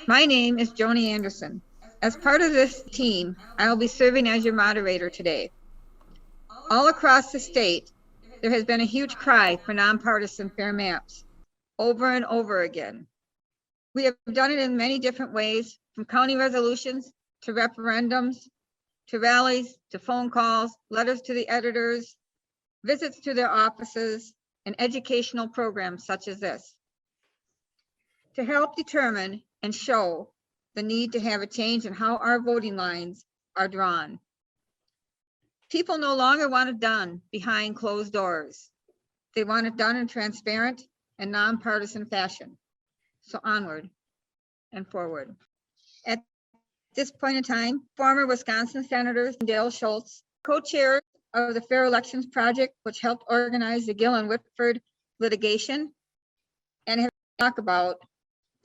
My name is Joni Anderson. As part of this team, I will be serving as your moderator today. All across the state, there has been a huge cry for nonpartisan fair maps over and over again. We have done it in many different ways, from county resolutions to referendums, to rallies, to phone calls, letters to the editors, visits to their offices, and educational programs such as this, to help determine and show the need to have a change in how our voting lines are drawn. People no longer want it done behind closed doors. They want it done in transparent and nonpartisan fashion. So onward and forward. At this point in time, former Wisconsin Senators Dale Schultz, co-chair of the Fair Elections Project, which helped organize the Gill and Whitford litigation, and have talked about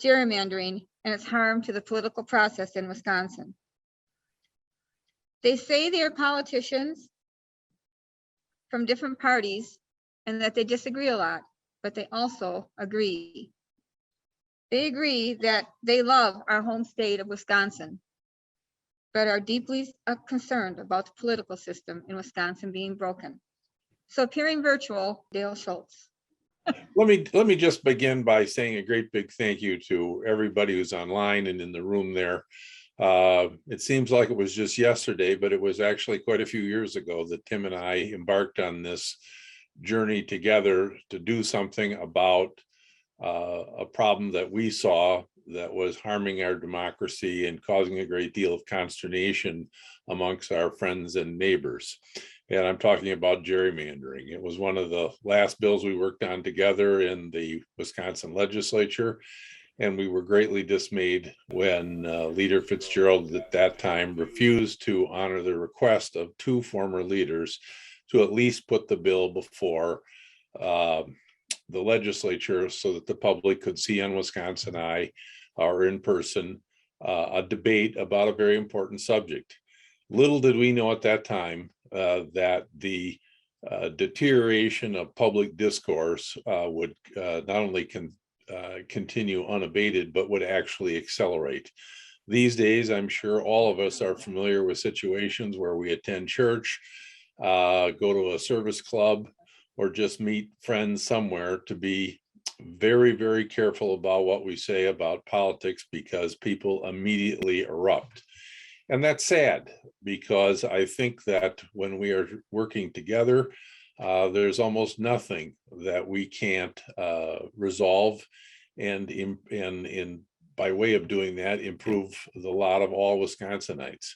gerrymandering and its harm to the political process in Wisconsin. They say they are politicians from different parties and that they disagree a lot, but they also agree. They agree that they love our home state of Wisconsin, but are deeply concerned about the political system in Wisconsin being broken. So appearing virtual, Dale Schultz. Let me just begin by saying a great big thank you to everybody who's online and in the room there. It seems like it was just yesterday, but it was actually quite a few years ago that Tim and I embarked on this journey together to do something about a problem that we saw that was harming our democracy and causing a great deal of consternation amongst our friends and neighbors. And I'm talking about gerrymandering. It was one of the last bills we worked on together in the Wisconsin legislature. And we were greatly dismayed when Leader Fitzgerald at that time refused to honor the request of two former leaders to at least put the bill before the legislature so that the public could see on Wisconsin Eye or in person a debate about a very important subject. Little did we know at that time that the deterioration of public discourse would not only continue unabated, but would actually accelerate. These days, I'm sure all of us are familiar with situations where we attend church, go to a service club, or just meet friends somewhere to be very, very careful about what we say about politics because people immediately erupt. And that's sad because I think that when we are working together, there's almost nothing that we can't resolve and by way of doing that, improve the lot of all Wisconsinites.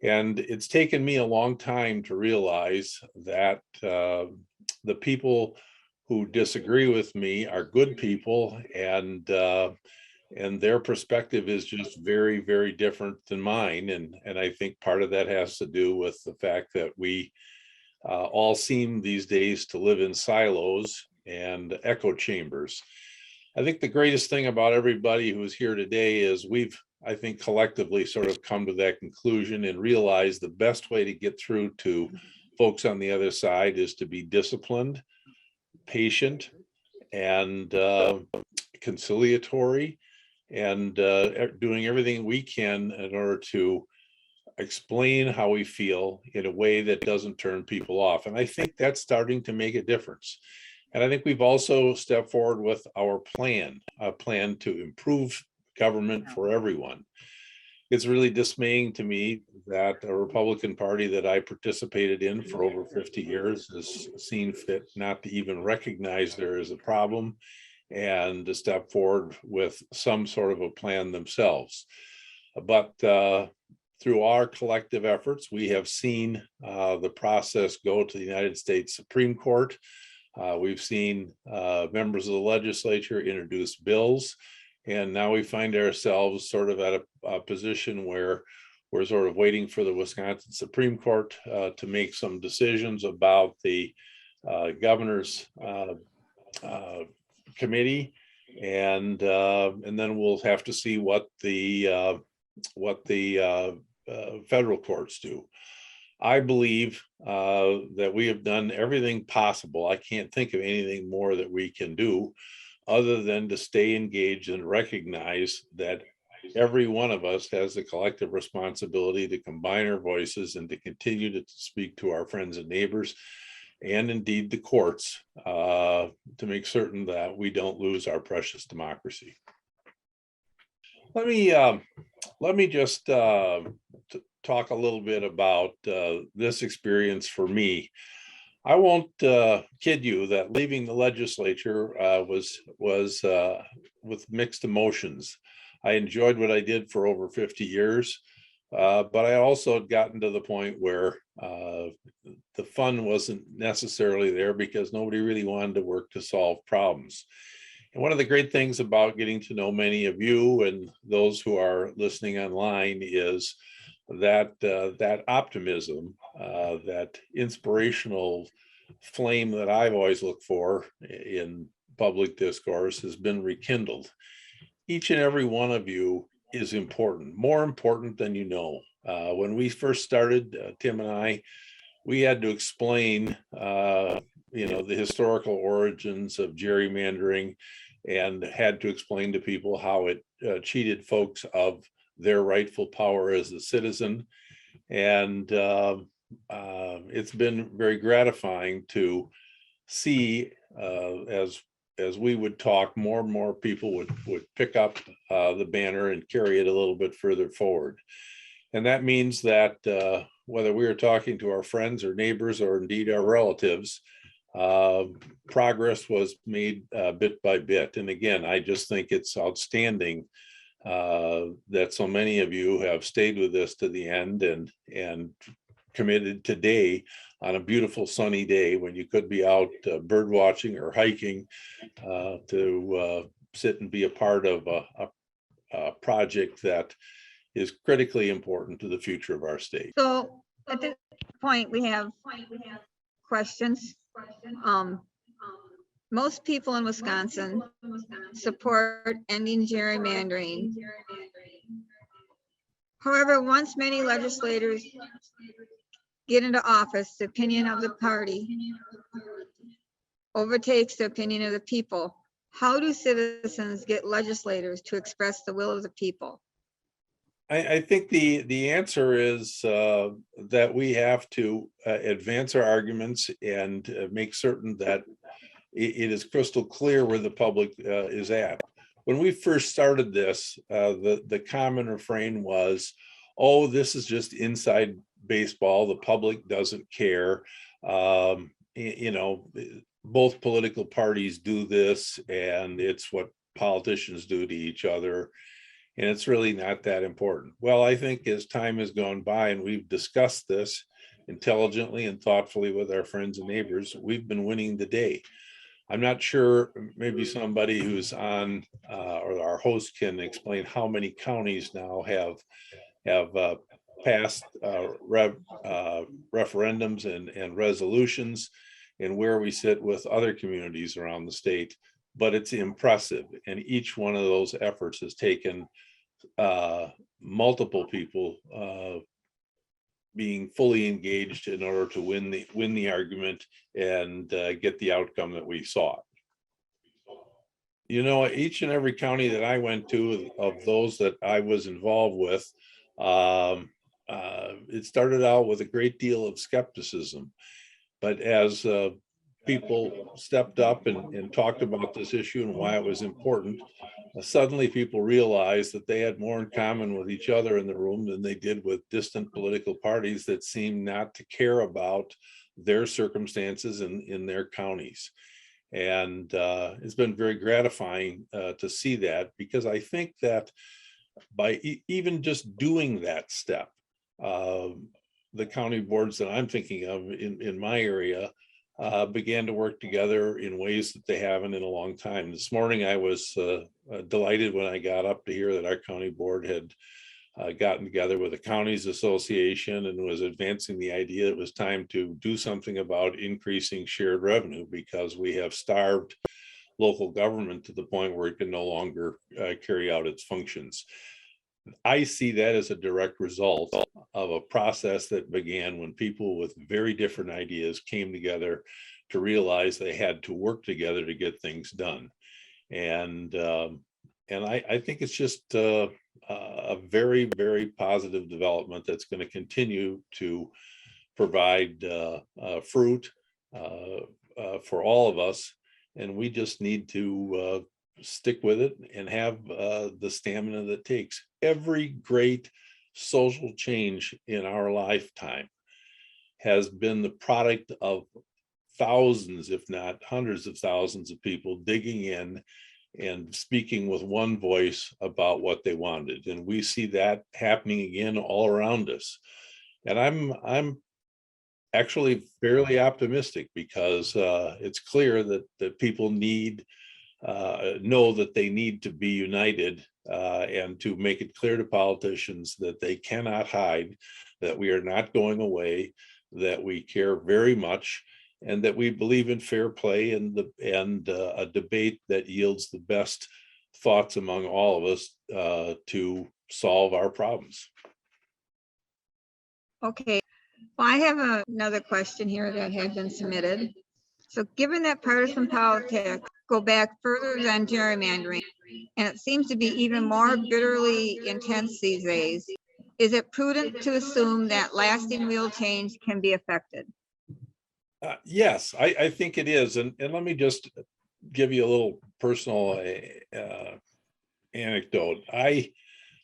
And it's taken me a long time to realize that the people who disagree with me are good people, and their perspective is just very, very different than mine. And I think part of that has to do with the fact that we all seem these days to live in silos and echo chambers. I think the greatest thing about everybody who's here today is we've, I think, collectively sort of come to that conclusion and realize the best way to get through to folks on the other side is to be disciplined, patient, and conciliatory, and doing everything we can in order to explain how we feel in a way that doesn't turn people off. And I think that's starting to make a difference. And I think we've also stepped forward with our plan, a plan to improve government for everyone. It's really dismaying to me that a Republican Party that I participated in for over 50 years has seen fit not to even recognize there is a problem and to step forward with some sort of a plan themselves. But through our collective efforts, we have seen the process go to the United States Supreme Court. We've seen members of the legislature introduce bills, and now we find ourselves sort of at a position where we're sort of waiting for the Wisconsin Supreme Court to make some decisions about the governor's committee, and then we'll have to see what the federal courts do. I believe that we have done everything possible. I can't think of anything more that we can do other than to stay engaged and recognize that every one of us has the collective responsibility to combine our voices and to continue to speak to our friends and neighbors, and indeed the courts, to make certain that we don't lose our precious democracy. Let me just talk a little bit about this experience for me. I won't kid you that leaving the legislature was with mixed emotions. I enjoyed what I did for over 50 years, but I also had gotten to the point where the fun wasn't necessarily there because nobody really wanted to work to solve problems. And one of the great things about getting to know many of you and those who are listening online is that that optimism, that inspirational flame that I've always looked for in public discourse has been rekindled. Each and every one of you is important, more important than you know. When we first started, Tim and I, we had to explain, the historical origins of gerrymandering, and had to explain to people how it cheated folks of their rightful power as a citizen. And it's been very gratifying to see, as we would talk, more and more people would pick up the banner and carry it a little bit further forward. And that means that whether we are talking to our friends or neighbors or indeed our relatives, progress was made bit by bit. And again, I just think it's outstanding that so many of you have stayed with us to the end and committed today on a beautiful sunny day when you could be out bird watching or hiking to sit and be a part of a project that is critically important to the future of our state. So at this point, we have questions. Most people in Wisconsin support ending gerrymandering. However, once many legislators get into office, the opinion of the party overtakes the opinion of the people. How do citizens get legislators to express the will of the people? I think the answer is that we have to advance our arguments and make certain that it is crystal clear where the public is at. When we first started this, the common refrain was, "Oh, this is just inside baseball. The public doesn't care. Both political parties do this, and it's what politicians do to each other. And it's really not that important." Well, I think as time has gone by and we've discussed this intelligently and thoughtfully with our friends and neighbors, we've been winning the day. I'm not sure, maybe somebody who's on or our host can explain how many counties now have passed referendums and resolutions, and where we sit with other communities around the state. But it's impressive, and each one of those efforts has taken multiple people being fully engaged in order to win the argument and get the outcome that we sought. Each and every county that I went to, of those that I was involved with, it started out with a great deal of skepticism, but as people stepped up and talked about this issue and why it was important, suddenly people realized that they had more in common with each other in the room than they did with distant political parties that seemed not to care about their circumstances in their counties. And it's been very gratifying to see that, because I think that by even just doing that step, the county boards that I'm thinking of in my area began to work together in ways that they haven't in a long time. This morning, I was delighted when I got up to hear that our county board had gotten together with the Counties Association and was advancing the idea it was time to do something about increasing shared revenue, because we have starved local government to the point where it can no longer carry out its functions. I see that as a direct result of a process that began when people with very different ideas came together to realize they had to work together to get things done. And I think it's just a very, very positive development that's going to continue to provide fruit for all of us. And we just need to stick with it and have the stamina that takes. Every great social change in our lifetime has been the product of thousands, if not hundreds of thousands of people digging in and speaking with one voice about what they wanted. And we see that happening again all around us. And I'm actually fairly optimistic because it's clear that people know that they need to be united and to make it clear to politicians that they cannot hide, that we are not going away, that we care very much, and that we believe in fair play and a debate that yields the best thoughts among all of us to solve our problems. Okay, well, I have another question here that had been submitted. So given that partisan politics go back further than gerrymandering, and it seems to be even more bitterly intense these days, is it prudent to assume that lasting real change can be effected? Yes, I think it is. And let me just give you a little personal anecdote. I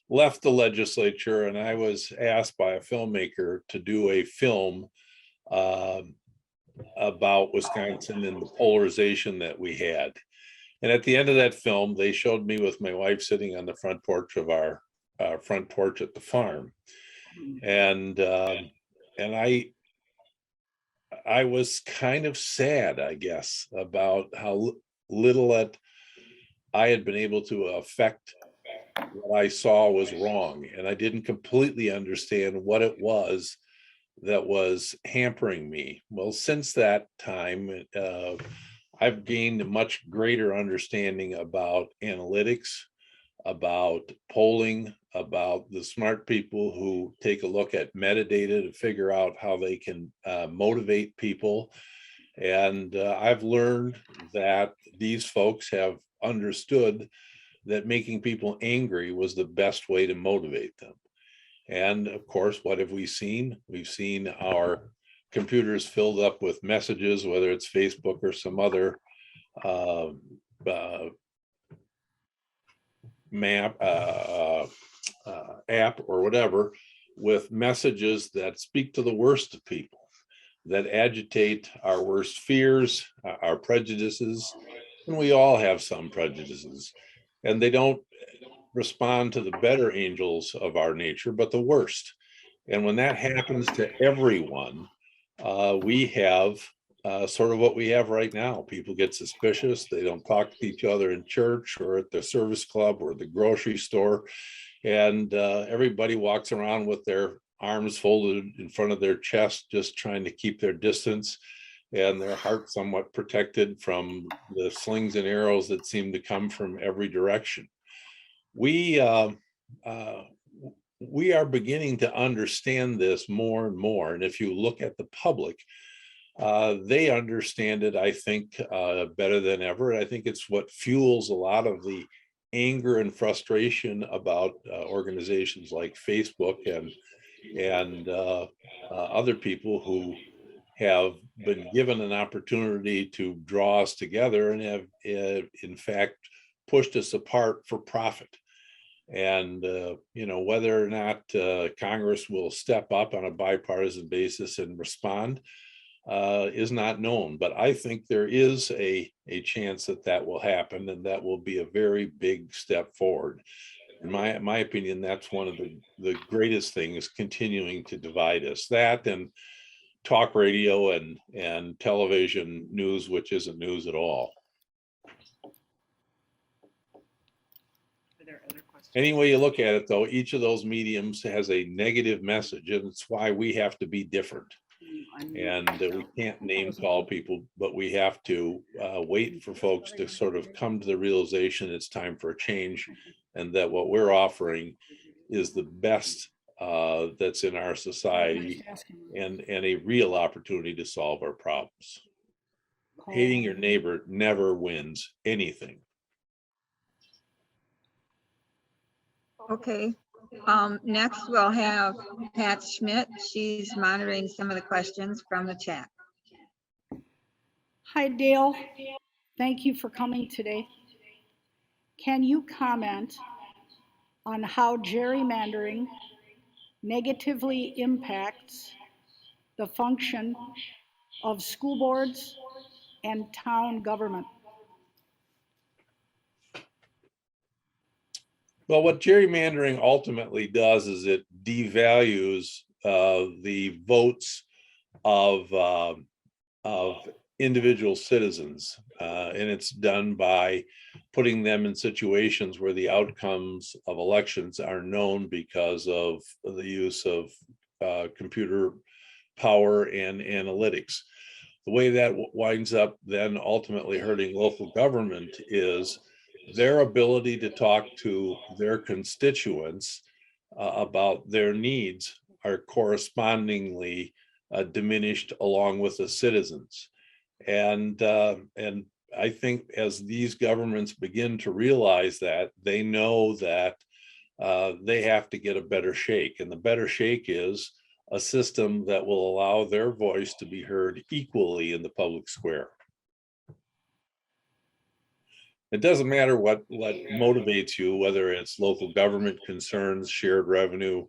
left the legislature and I was asked by a filmmaker to do a film about Wisconsin and the polarization that we had. And at the end of that film, they showed me with my wife sitting on the front porch of our front porch at the farm. And I was kind of sad, I guess, about how little that I had been able to affect what I saw was wrong. And I didn't completely understand what it was that was hampering me. Well, since that time, I've gained a much greater understanding about analytics, about polling, about the smart people who take a look at metadata to figure out how they can motivate people. And I've learned that these folks have understood that making people angry was the best way to motivate them. And of course, what have we seen? We've seen our computers filled up with messages, whether it's Facebook or some other app or whatever, with messages that speak to the worst of people, that agitate our worst fears, our prejudices. And we all have some prejudices, and they don't respond to the better angels of our nature, but the worst. And when that happens to everyone, we have sort of what we have right now. People get suspicious. They don't talk to each other in church or at the service club or the grocery store. And everybody walks around with their arms folded in front of their chest, just trying to keep their distance and their heart somewhat protected from the slings and arrows that seem to come from every direction. We are beginning to understand this more and more. And if you look at the public, they understand it, I think, better than ever. And I think it's what fuels a lot of the anger and frustration about organizations like Facebook and other people who have been given an opportunity to draw us together and have, in fact, pushed us apart for profit. And, whether or not Congress will step up on a bipartisan basis and respond is not known. But I think there is a chance that will happen, and that will be a very big step forward. In my opinion, that's one of the greatest things continuing to divide us. That and talk radio and television news, which isn't news at all. Any way you look at it, though, each of those mediums has a negative message, and it's why we have to be different. And we can't name call people, but we have to wait for folks to sort of come to the realization it's time for a change, and that what we're offering is the best that's in our society and a real opportunity to solve our problems. Hating your neighbor never wins anything. Okay, Next, we'll have Pat Schmidt. She's monitoring some of the questions from the chat. Hi, Dale. Thank you for coming today. Can you comment on how gerrymandering negatively impacts the function of school boards and town government? Well, what gerrymandering ultimately does is it devalues the votes of individual citizens, and it's done by putting them in situations where the outcomes of elections are known because of the use of computer power and analytics. The way that winds up then ultimately hurting local government is their ability to talk to their constituents about their needs are correspondingly diminished along with the citizens. And I think as these governments begin to realize that, they know that they have to get a better shake. And the better shake is a system that will allow their voice to be heard equally in the public square. It doesn't matter what motivates you, whether it's local government concerns, shared revenue,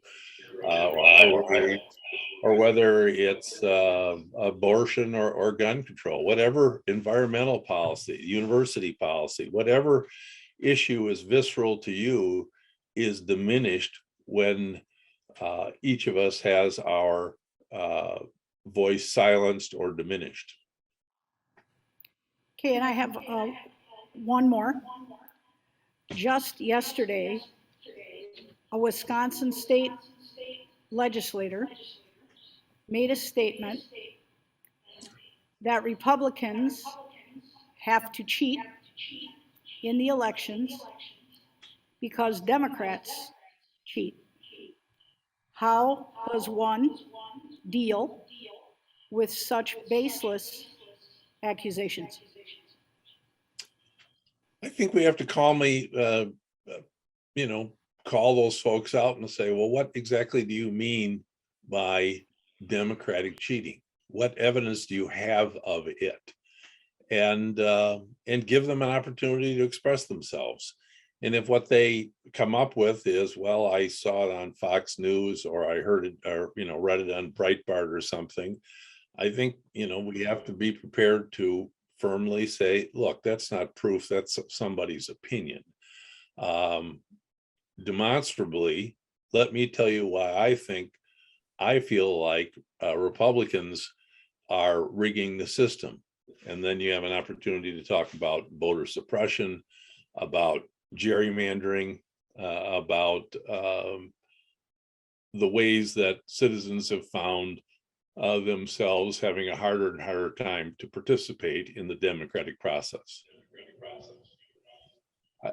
or whether it's abortion or gun control, whatever environmental policy, university policy, whatever issue is visceral to you is diminished when each of us has our voice silenced or diminished. Okay, and I have one more. Just yesterday, a Wisconsin state legislator made a statement that Republicans have to cheat in the elections because Democrats cheat. How does one deal with such baseless accusations? I think we have to calmly, call those folks out and say, well, what exactly do you mean by democratic cheating? What evidence do you have of it? And give them an opportunity to express themselves. And if what they come up with is, well, I saw it on Fox News, or I heard it, or read it on Breitbart or something, I think we have to be prepared to firmly say, look, that's not proof, that's somebody's opinion. Demonstrably, let me tell you why I feel like Republicans are rigging the system. And then you have an opportunity to talk about voter suppression, about gerrymandering, about the ways that citizens have found themselves having a harder and harder time to participate in the democratic process.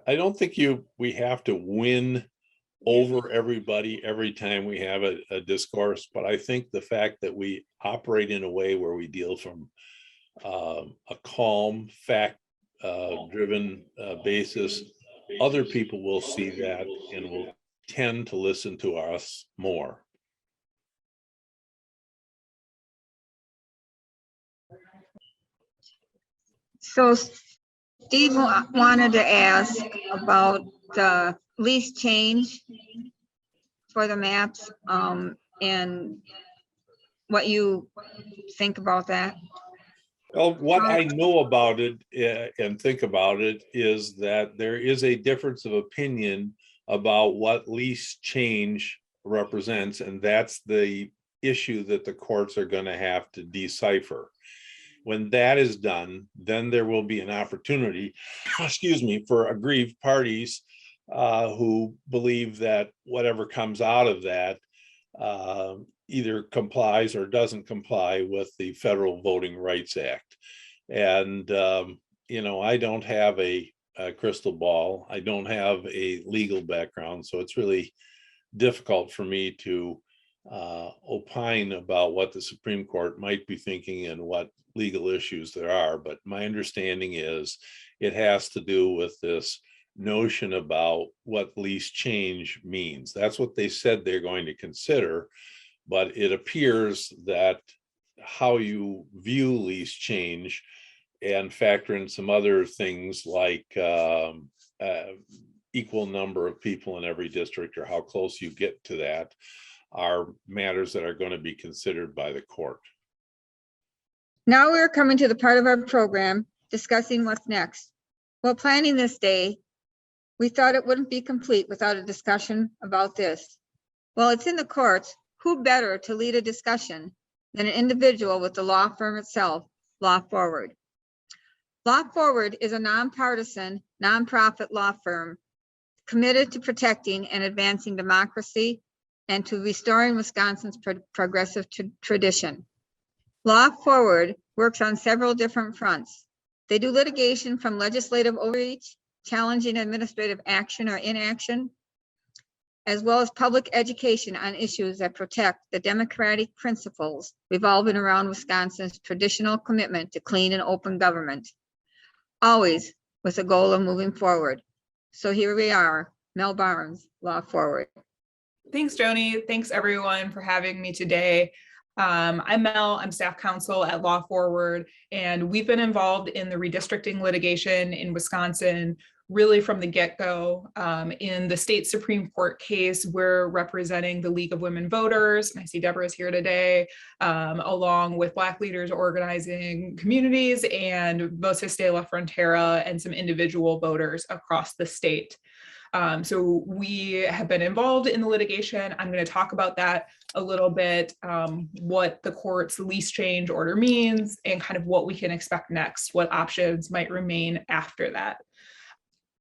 I don't think we have to win over everybody every time we have a discourse, but I think the fact that we operate in a way where we deal from a calm, fact-driven basis, other people will see that and will tend to listen to us more. So Steve wanted to ask about the lease change for the maps, and what you think about that. Well, what I know about it and think about it is that there is a difference of opinion about what lease change represents, and that's the issue that the courts are going to have to decipher. When that is done, then there will be an opportunity, for aggrieved parties who believe that whatever comes out of that either complies or doesn't comply with the Federal Voting Rights Act. And, I don't have a crystal ball. I don't have a legal background, so it's really difficult for me to opine about what the Supreme Court might be thinking and what legal issues there are. But my understanding is it has to do with this notion about what lease change means. That's what they said they're going to consider, but it appears that how you view lease change and factor in some other things like equal number of people in every district, or how close you get to that, are matters that are going to be considered by the court. Now we're coming to the part of our program discussing what's next. While planning this day, we thought it wouldn't be complete without a discussion about this. While it's in the courts, who better to lead a discussion than an individual with the law firm itself, Law Forward. Law Forward is a nonpartisan, nonprofit law firm committed to protecting and advancing democracy and to restoring Wisconsin's progressive tradition. Law Forward works on several different fronts. They do litigation from legislative overreach, challenging administrative action or inaction, as well as public education on issues that protect the democratic principles revolving around Wisconsin's traditional commitment to clean and open government, always with the goal of moving forward. So here we are, Mel Barnes, Law Forward. Thanks, Joni. Thanks, everyone, for having me today. I'm Mel. I'm staff counsel at Law Forward, and we've been involved in the redistricting litigation in Wisconsin really from the get-go. In the state Supreme Court case, we're representing the League of Women Voters, and I see Debra is here today, along with Black leaders organizing communities and Voces de la Frontera and some individual voters across the state. So we have been involved in the litigation. I'm going to talk about that a little bit, what the court's lease change order means, and kind of what we can expect next, what options might remain after that.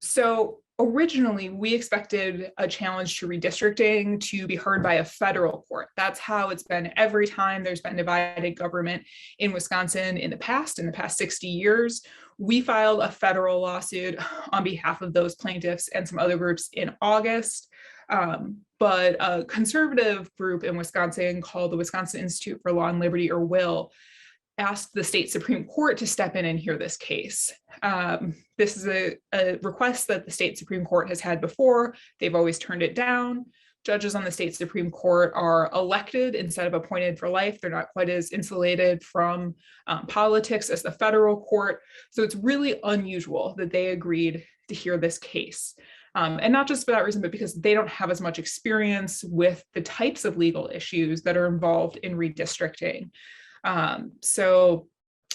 So originally, we expected a challenge to redistricting to be heard by a federal court. That's how it's been every time there's been divided government in Wisconsin in the past 60 years. We filed a federal lawsuit on behalf of those plaintiffs and some other groups in August. But a conservative group in Wisconsin called the Wisconsin Institute for Law and Liberty, or WILL, asked the state Supreme Court to step in and hear this case. This is a request that the state Supreme Court has had before. They've always turned it down. Judges on the state Supreme Court are elected instead of appointed for life. They're not quite as insulated from politics as the federal court. So it's really unusual that they agreed to hear this case. And not just for that reason, but because they don't have as much experience with the types of legal issues that are involved in redistricting. So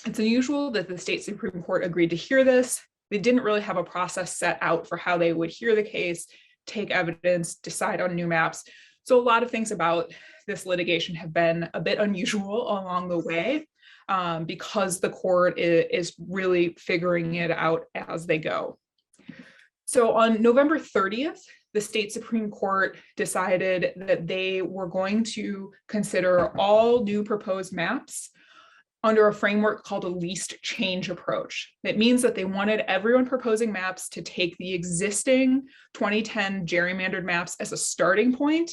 it's unusual that the state Supreme Court agreed to hear this. They didn't really have a process set out for how they would hear the case, take evidence, decide on new maps. So a lot of things about this litigation have been a bit unusual along the way, because the court is really figuring it out as they go. So on November 30th, the state Supreme Court decided that they were going to consider all new proposed maps under a framework called a least change approach. It means that they wanted everyone proposing maps to take the existing 2010 gerrymandered maps as a starting point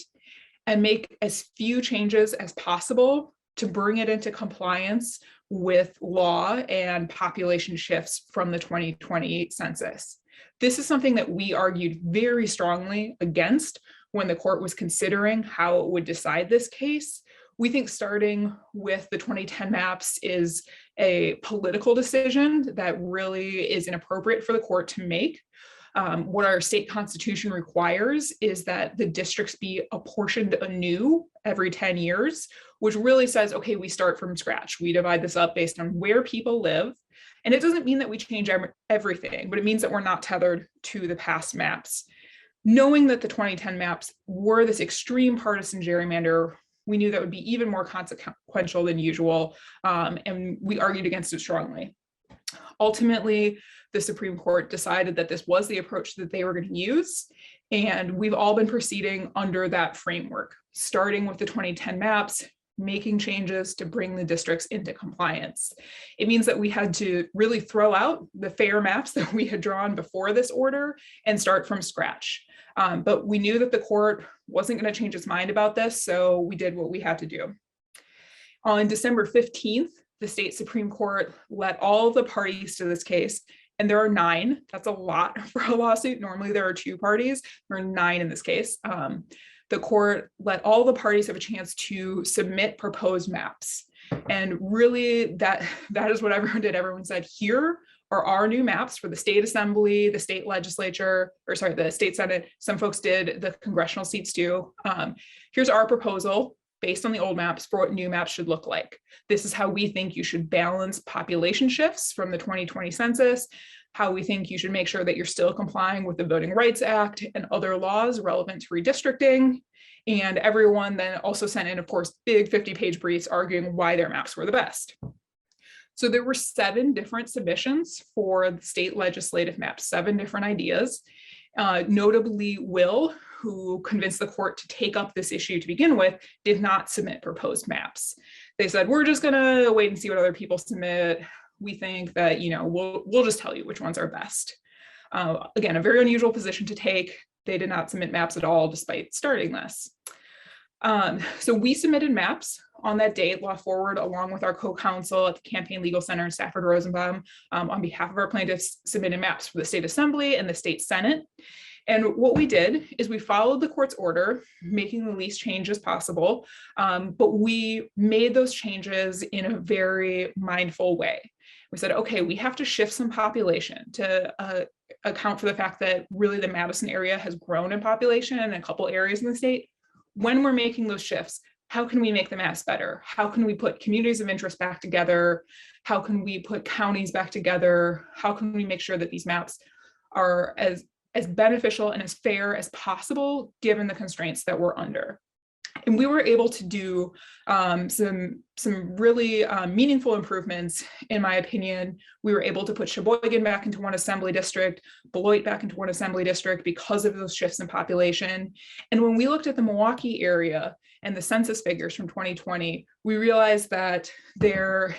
and make as few changes as possible to bring it into compliance with law and population shifts from the 2020 census. This is something that we argued very strongly against when the court was considering how it would decide this case. We think starting with the 2010 maps is a political decision that really is inappropriate for the court to make. What our state constitution requires is that the districts be apportioned anew every 10 years, which really says, okay, we start from scratch. We divide this up based on where people live. And it doesn't mean that we change everything, but it means that we're not tethered to the past maps. Knowing that the 2010 maps were this extreme partisan gerrymander, we knew that would be even more consequential than usual, and we argued against it strongly. Ultimately, the Supreme Court decided that this was the approach that they were going to use, and we've all been proceeding under that framework, starting with the 2010 maps, making changes to bring the districts into compliance. It means that we had to really throw out the fair maps that we had drawn before this order and start from scratch. But we knew that the court wasn't going to change its mind about this, so we did what we had to do. On December 15th, the state Supreme Court let all of the parties to this case And there are 9. That's a lot for a lawsuit. Normally there are 2 parties. There are 9 in this case. The court let all the parties have a chance to submit proposed maps. And really that is what everyone did. Everyone said, here are our new maps for the state assembly, the state legislature, or sorry, the state senate. Some folks did the congressional seats too. Here's our proposal based on the old maps for what new maps should look like. This is how we think you should balance population shifts from the 2020 census, how we think you should make sure that you're still complying with the Voting Rights Act and other laws relevant to redistricting. And everyone then also sent in, of course, big 50-page briefs arguing why their maps were the best. So there were 7 different submissions for the state legislative maps, 7 different ideas. Notably, Will, who convinced the court to take up this issue to begin with, did not submit proposed maps. They said, we're just gonna wait and see what other people submit. We think that, we'll just tell you which ones are best. Again, a very unusual position to take. They did not submit maps at all despite starting this. So we submitted maps on that date, Law Forward, along with our co-counsel at the Campaign Legal Center in Stafford Rosenbaum, on behalf of our plaintiffs, submitted maps for the state assembly and the state senate. And what we did is we followed the court's order, making the least changes possible, but we made those changes in a very mindful way. We said, okay, we have to shift some population to account for the fact that really the Madison area has grown in population in a couple areas in the state. When we're making those shifts, how can we make the maps better? How can we put communities of interest back together? How can we put counties back together? How can we make sure that these maps are as beneficial and as fair as possible, given the constraints that we're under? And we were able to do some really meaningful improvements, in my opinion. We were able to put Sheboygan back into one assembly district, Beloit back into one assembly district because of those shifts in population. And when we looked at the Milwaukee area and the census figures from 2020, we realized that the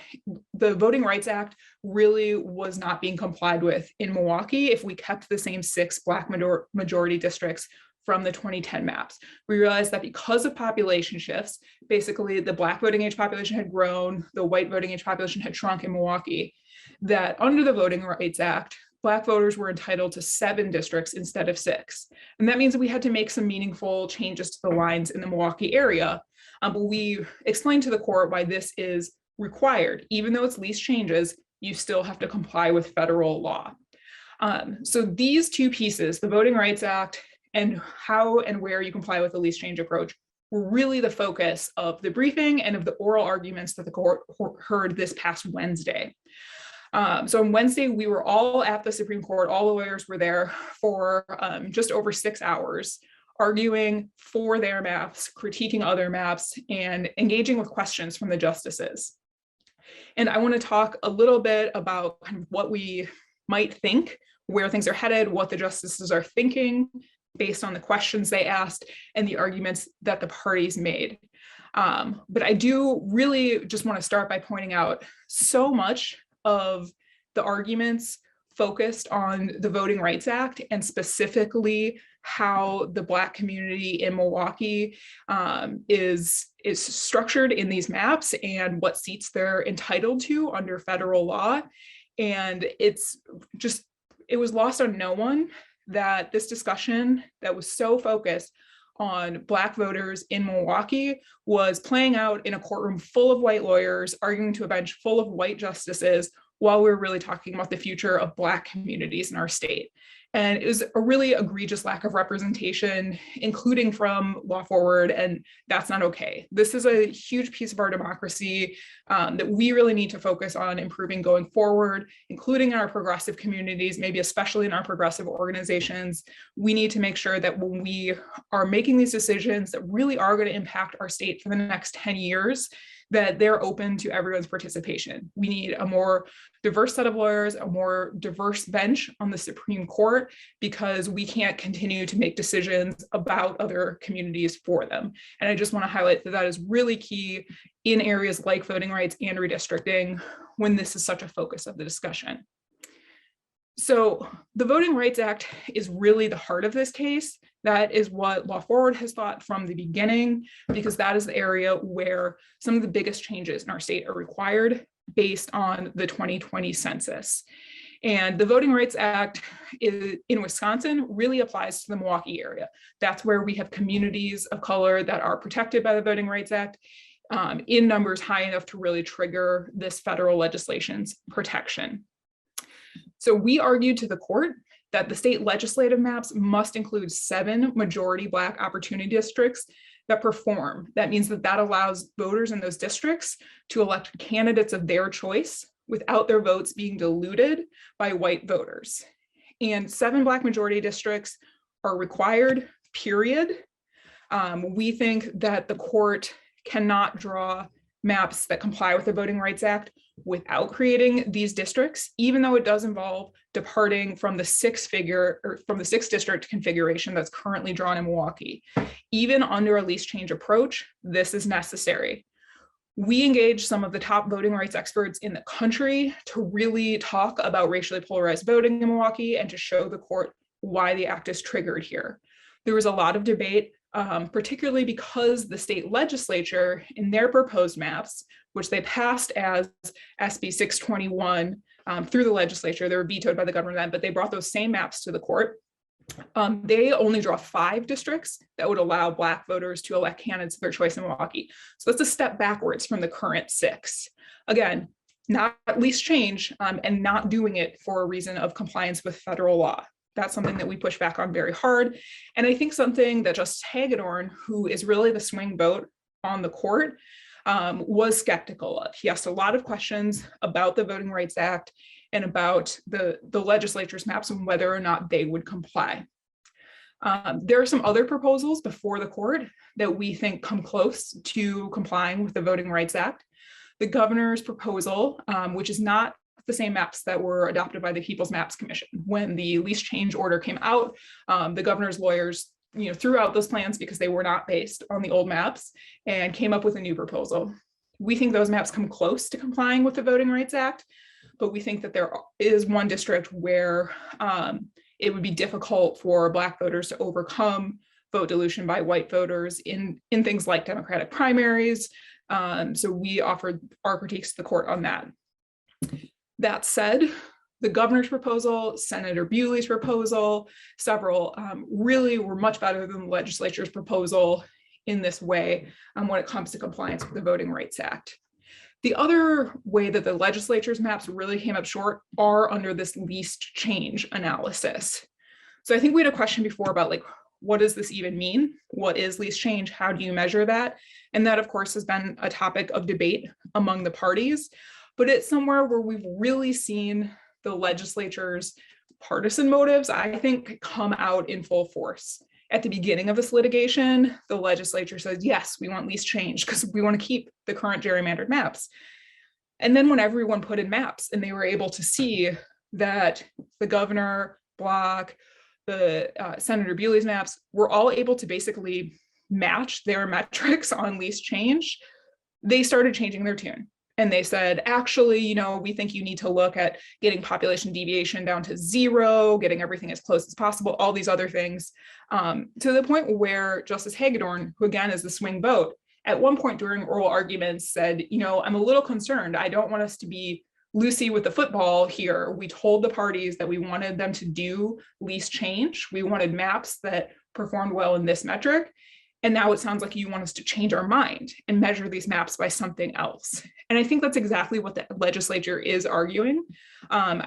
Voting Rights Act really was not being complied with in Milwaukee if we kept the same 6 Black majority districts from the 2010 maps. We realized that because of population shifts, basically the Black voting age population had grown, the white voting age population had shrunk in Milwaukee, that under the Voting Rights Act, Black voters were entitled to 7 districts instead of 6. And that means that we had to make some meaningful changes to the lines in the Milwaukee area. But we explained to the court why this is required. Even though it's least changes, you still have to comply with federal law. So these 2 pieces, the Voting Rights Act and how and where you comply with the least change approach, were really the focus of the briefing and of the oral arguments that the court heard this past Wednesday. So on Wednesday, we were all at the Supreme Court. All the lawyers were there for just over 6 hours, arguing for their maps, critiquing other maps, and engaging with questions from the justices. And I want to talk a little bit about kind of what we might think, where things are headed, what the justices are thinking based on the questions they asked and the arguments that the parties made. But I do really just want to start by pointing out so much of the arguments focused on the Voting Rights Act and specifically how the Black community in Milwaukee is structured in these maps and what seats they're entitled to under federal law. And it was lost on no one that this discussion that was so focused on Black voters in Milwaukee was playing out in a courtroom full of white lawyers, arguing to a bench full of white justices, while we were really talking about the future of Black communities in our state. And it was a really egregious lack of representation, including from Law Forward, and that's not okay. This is a huge piece of our democracy that we really need to focus on improving going forward, including in our progressive communities, maybe especially in our progressive organizations. We need to make sure that when we are making these decisions that really are going to impact our state for the next 10 years, that they're open to everyone's participation. We need a more diverse set of lawyers, a more diverse bench on the Supreme Court, because we can't continue to make decisions about other communities for them. And I just want to highlight that that is really key in areas like voting rights and redistricting when this is such a focus of the discussion. So the Voting Rights Act is really the heart of this case. That is what Law Forward has thought from the beginning, because that is the area where some of the biggest changes in our state are required based on the 2020 census. And the Voting Rights Act in Wisconsin really applies to the Milwaukee area. That's where we have communities of color that are protected by the Voting Rights Act in numbers high enough to really trigger this federal legislation's protection. So we argued to the court that the state legislative maps must include 7 majority Black opportunity districts that perform. That means that allows voters in those districts to elect candidates of their choice without their votes being diluted by white voters. And 7 Black majority districts are required, period. We think that the court cannot draw maps that comply with the Voting Rights Act without creating these districts, even though it does involve departing from the 6 district configuration that's currently drawn in Milwaukee. Even under a least change approach, this is necessary. We engaged some of the top voting rights experts in the country to really talk about racially polarized voting in Milwaukee and to show the court why the act is triggered here. There was a lot of debate, particularly because the state legislature in their proposed maps, which they passed as SB 621 through the legislature, they were vetoed by the governor then, but they brought those same maps to the court. They only draw 5 districts that would allow Black voters to elect candidates of their choice in Milwaukee. So that's a step backwards from the current 6. Again, not least change and not doing it for a reason of compliance with federal law. That's something that we push back on very hard. And I think something that Justice Hagedorn, who is really the swing vote on the court, was skeptical of. He asked a lot of questions about the Voting Rights Act and about the legislature's maps and whether or not they would comply. There are some other proposals before the court that we think come close to complying with the Voting Rights Act. The governor's proposal, which is not the same maps that were adopted by the People's Maps Commission. When the least change order came out, the governor's lawyers threw out those plans because they were not based on the old maps and came up with a new proposal. We think those maps come close to complying with the Voting Rights Act, but we think that there is one district where it would be difficult for Black voters to overcome vote dilution by white voters in things like Democratic primaries. So we offered our critiques to the court on that. That said, the governor's proposal, Senator Bewley's proposal, several really were much better than the legislature's proposal in this way when it comes to compliance with the Voting Rights Act. The other way that the legislature's maps really came up short are under this least change analysis. So I think we had a question before about what does this even mean? What is least change? How do you measure that? And that, of course, has been a topic of debate among the parties, but it's somewhere where we've really seen the legislature's partisan motives, I think, come out in full force. At the beginning of this litigation, the legislature says, yes, we want least change because we want to keep the current gerrymandered maps. And then when everyone put in maps and they were able to see that the governor, Block, the Senator Bewley's maps were all able to basically match their metrics on least change, they started changing their tune. And they said, actually, we think you need to look at getting population deviation down to 0, getting everything as close as possible, all these other things, to the point where Justice Hagedorn, who again is the swing vote, at one point during oral arguments said, I'm a little concerned. I don't want us to be loosey with the football here. We told the parties that we wanted them to do least change. We wanted maps that performed well in this metric. And now it sounds like you want us to change our mind and measure these maps by something else. And I think that's exactly what the legislature is arguing. On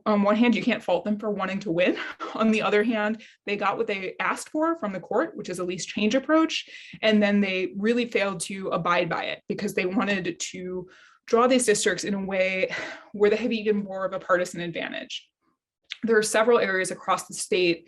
one hand, you can't fault them for wanting to win. On the other hand, they got what they asked for from the court, which is a least change approach. And then they really failed to abide by it because they wanted to draw these districts in a way where they have even more of a partisan advantage. There are several areas across the state,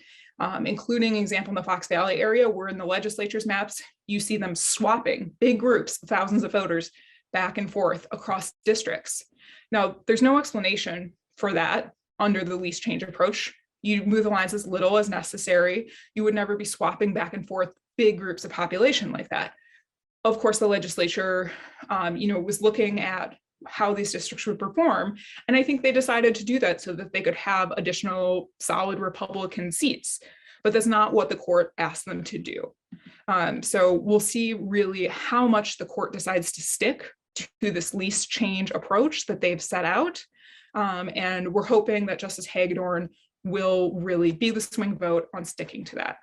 including example in the Fox Valley area, where in the legislature's maps, you see them swapping big groups, thousands of voters back and forth across districts. Now, there's no explanation for that under the least change approach. You move the lines as little as necessary. You would never be swapping back and forth big groups of population like that. Of course, the legislature, was looking at how these districts would perform. And I think they decided to do that so that they could have additional solid Republican seats, but that's not what the court asked them to do. So we'll see really how much the court decides to stick to this least change approach that they've set out. And we're hoping that Justice Hagedorn will really be the swing vote on sticking to that.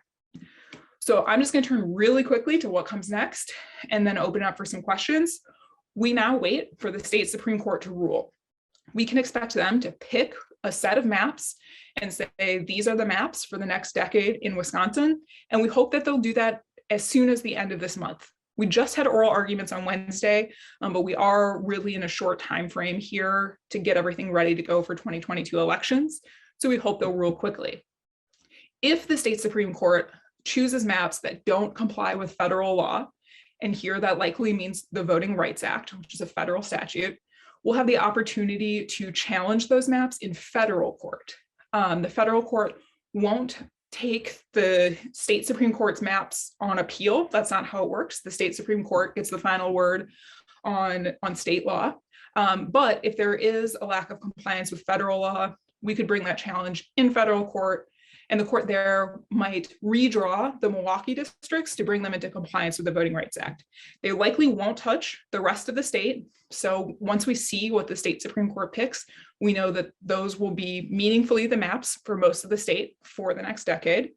So I'm just going to turn really quickly to what comes next and then open up for some questions. We now wait for the state Supreme Court to rule. We can expect them to pick a set of maps and say, these are the maps for the next decade in Wisconsin. And we hope that they'll do that as soon as the end of this month. We just had oral arguments on Wednesday, but we are really in a short time frame here to get everything ready to go for 2022 elections. So we hope they'll rule quickly. If the state Supreme Court chooses maps that don't comply with federal law, and here that likely means the Voting Rights Act, which is a federal statute, we'll have the opportunity to challenge those maps in federal court. The federal court won't take the state Supreme Court's maps on appeal. That's not how it works. The state Supreme Court gets the final word on state law. But if there is a lack of compliance with federal law, we could bring that challenge in federal court, and the court there might redraw the Milwaukee districts to bring them into compliance with the Voting Rights Act. They likely won't touch the rest of the state. So once we see what the state Supreme Court picks, we know that those will be meaningfully the maps for most of the state for the next decade.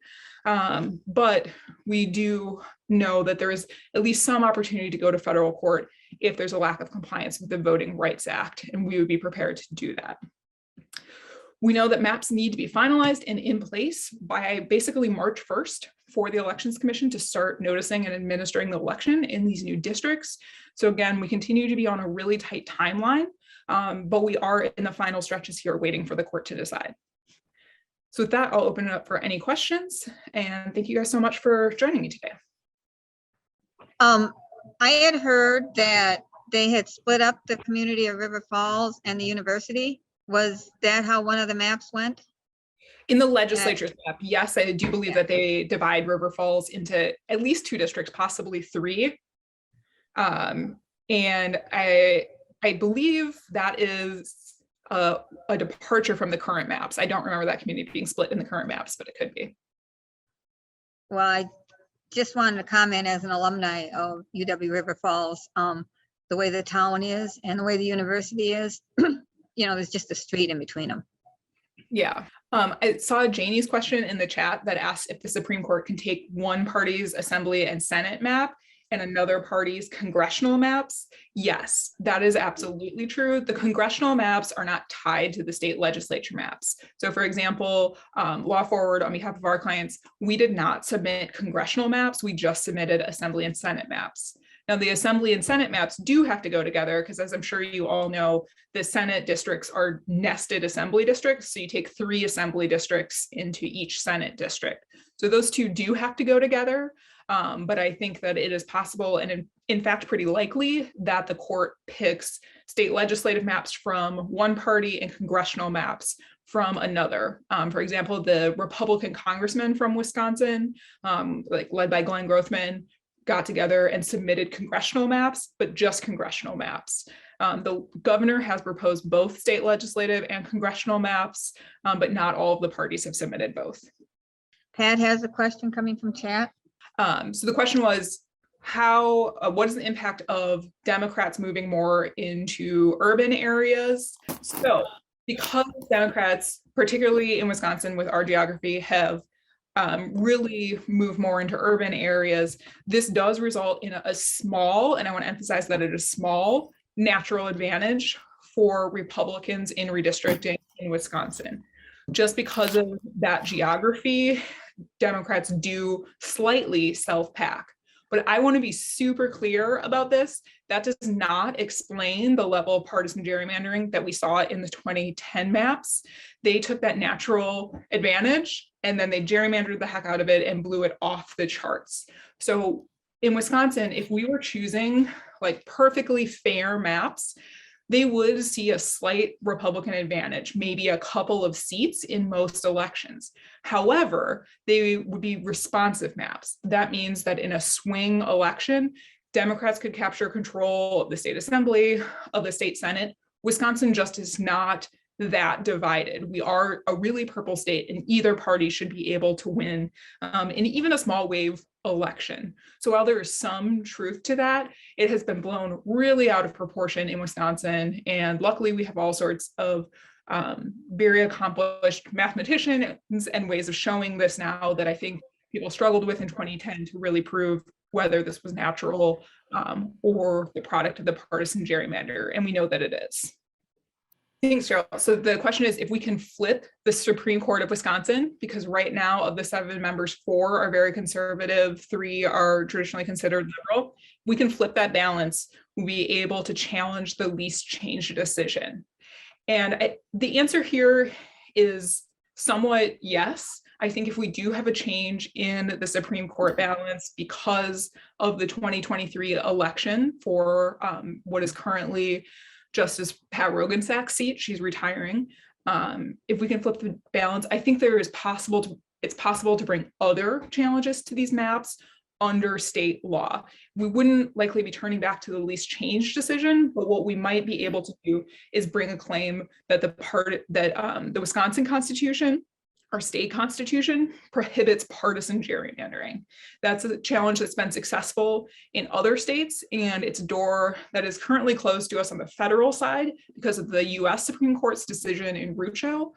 But we do know that there is at least some opportunity to go to federal court if there's a lack of compliance with the Voting Rights Act, and we would be prepared to do that. We know that maps need to be finalized and in place by basically March 1st for the Elections Commission to start noticing and administering the election in these new districts. So again, we continue to be on a really tight timeline, but we are in the final stretches here waiting for the court to decide. So with that, I'll open it up for any questions, and thank you guys so much for joining me today. I had heard that they had split up the community of River Falls and the university. Was that how one of the maps went? In the legislature's map, yes, I do believe that they divide River Falls into at least 2 districts, possibly 3. And I believe that is a departure from the current maps. I don't remember that community being split in the current maps, but it could be. Well, I just wanted to comment as an alumni of UW River Falls, the way the town is and the way the university is. You know, there's just a street in between them. Yeah. I saw Joni's question in the chat that asked if the Supreme Court can take one party's assembly and Senate map and another party's congressional maps. Yes, that is absolutely true. The congressional maps are not tied to the state legislature maps. So for example, Law Forward, on behalf of our clients, we did not submit congressional maps. We just submitted assembly and Senate maps. Now, the Assembly and Senate maps do have to go together because, as I'm sure you all know, the Senate districts are nested assembly districts. So you take 3 assembly districts into each Senate district. So those 2 do have to go together. But I think that it is possible, and in fact, pretty likely, that the court picks state legislative maps from one party and congressional maps from another. For example, the Republican congressman from Wisconsin, led by Glenn Grothman, got together and submitted congressional maps, but just congressional maps. The governor has proposed both state legislative and congressional maps, but not all of the parties have submitted both. Pat has a question coming from chat. So the question was, what is the impact of Democrats moving more into urban areas? So because Democrats, particularly in Wisconsin with our geography, have really move more into urban areas, this does result in a small, and I want to emphasize that it is small, natural advantage for Republicans in redistricting in Wisconsin. Just because of that geography, Democrats do slightly self-pack. But I want to be super clear about this. That does not explain the level of partisan gerrymandering that we saw in the 2010 maps. They took that natural advantage and then they gerrymandered the heck out of it and blew it off the charts. So in Wisconsin, if we were choosing like perfectly fair maps, they would see a slight Republican advantage, maybe a couple of seats in most elections. However, they would be responsive maps. That means that in a swing election, Democrats could capture control of the state assembly, of the state Senate. Wisconsin just is not that divided. We are a really purple state, and either party should be able to win in even a small wave election. So while there is some truth to that, it has been blown really out of proportion in Wisconsin. And luckily we have all sorts of very accomplished mathematicians and ways of showing this now that I think people struggled with in 2010 to really prove whether this was natural or the product of the partisan gerrymander, and we know that it is. Thanks, Cheryl. So the question is if we can flip the Supreme Court of Wisconsin, because right now of the 7 members, 4 are very conservative, 3 are traditionally considered liberal. We can flip that balance, we'll be able to challenge the least change decision. And the answer here is somewhat yes. I think if we do have a change in the Supreme Court balance because of the 2023 election for what is currently Justice Pat Roggensack's seat, she's retiring. If we can flip the balance, I think it's possible to bring other challenges to these maps under state law. We wouldn't likely be turning back to the least change decision, but what we might be able to do is bring a claim that the Wisconsin Constitution, our state constitution, prohibits partisan gerrymandering. That's a challenge that's been successful in other states, and it's a door that is currently closed to us on the federal side because of the US Supreme Court's decision in Rucho.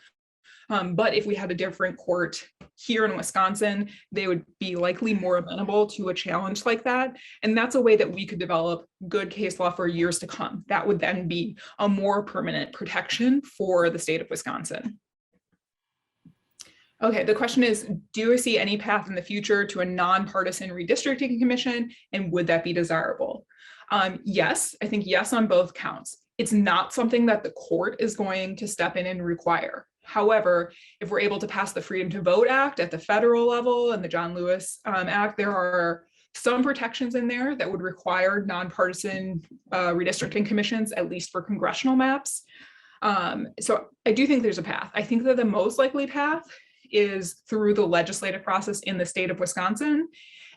But if we had a different court here in Wisconsin, they would be likely more amenable to a challenge like that. And that's a way that we could develop good case law for years to come. That would then be a more permanent protection for the state of Wisconsin. Okay, the question is, do I see any path in the future to a nonpartisan redistricting commission, and would that be desirable? Yes, I think yes on both counts. It's not something that the court is going to step in and require. However, if we're able to pass the Freedom to Vote Act at the federal level and the John Lewis Act, there are some protections in there that would require nonpartisan redistricting commissions, at least for congressional maps. So I do think there's a path. I think that the most likely path is through the legislative process in the state of Wisconsin.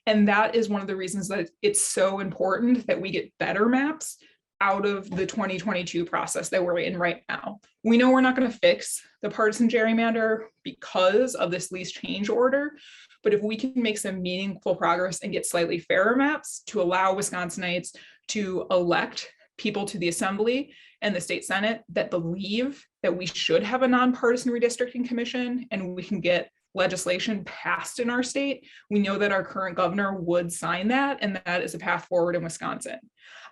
And that is one of the reasons that it's so important that we get better maps out of the 2022 process that we're in right now. We know we're not going to fix the partisan gerrymander because of this least change order, but if we can make some meaningful progress and get slightly fairer maps to allow Wisconsinites to elect people to the Assembly and the state Senate that believe that we should have a nonpartisan redistricting commission and we can get legislation passed in our state, we know that our current governor would sign that, and that is a path forward in Wisconsin.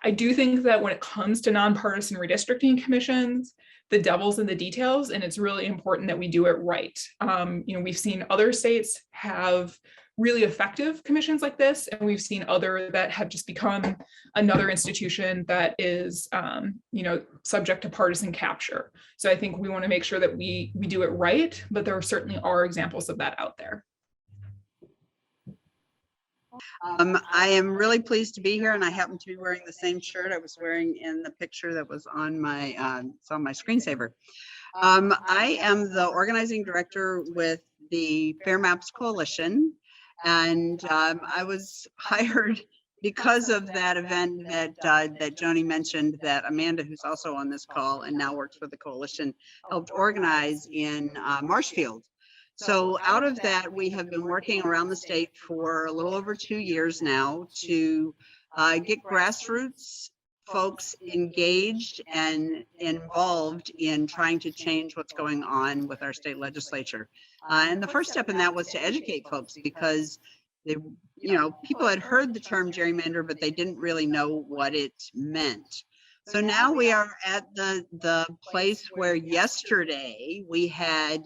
I do think that when it comes to nonpartisan redistricting commissions, the devil's in the details, and it's really important that we do it right. We've seen other states have really effective commissions like this, and we've seen other that have just become another institution that is subject to partisan capture. So I think we want to make sure that we do it right, but there certainly are examples of that out there. I am really pleased to be here, and I happen to be wearing the same shirt I was wearing in the picture that was on my screensaver. I am the organizing director with the Fair Maps Coalition, and I was hired because of that event that Joni mentioned, that Amanda, who's also on this call and now works for the coalition, helped organize in Marshfield. So out of that, we have been working around the state for a little over 2 years now to get grassroots folks engaged and involved in trying to change what's going on with our state legislature. And the first step in that was to educate folks, because people had heard the term gerrymander, but they didn't really know what it meant. So now we are at the place where yesterday we had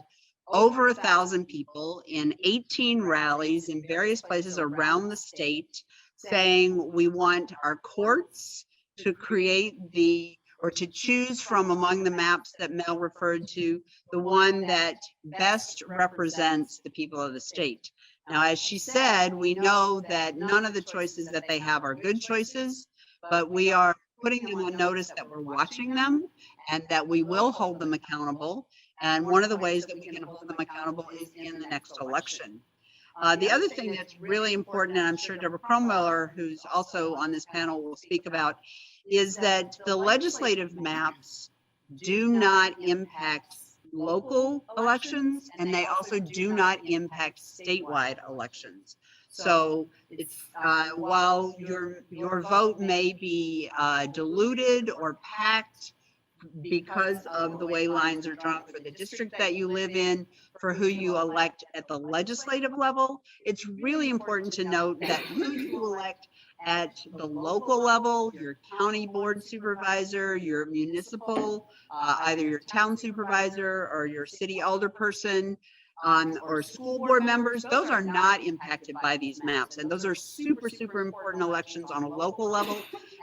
over 1,000 people in 18 rallies in various places around the state saying we want our courts to create to choose from among the maps that Mel referred to, the one that best represents the people of the state. Now, as she said, we know that none of the choices that they have are good choices, but we are putting them on notice that we're watching them and that we will hold them accountable. And one of the ways that we can hold them accountable is in the next election. The other thing that's really important, and I'm sure Debra Cronmiller, who's also on this panel, will speak about, is that the legislative maps do not impact local elections, and they also do not impact statewide elections. So it's while your vote may be diluted or packed because of the way lines are drawn for the district that you live in, for who you elect at the legislative level. It's really important to note that who you elect at the local level, your county board supervisor, your municipal, either your town supervisor or your city alderperson, or school board members, those are not impacted by these maps. And those are super, super important elections on a local level.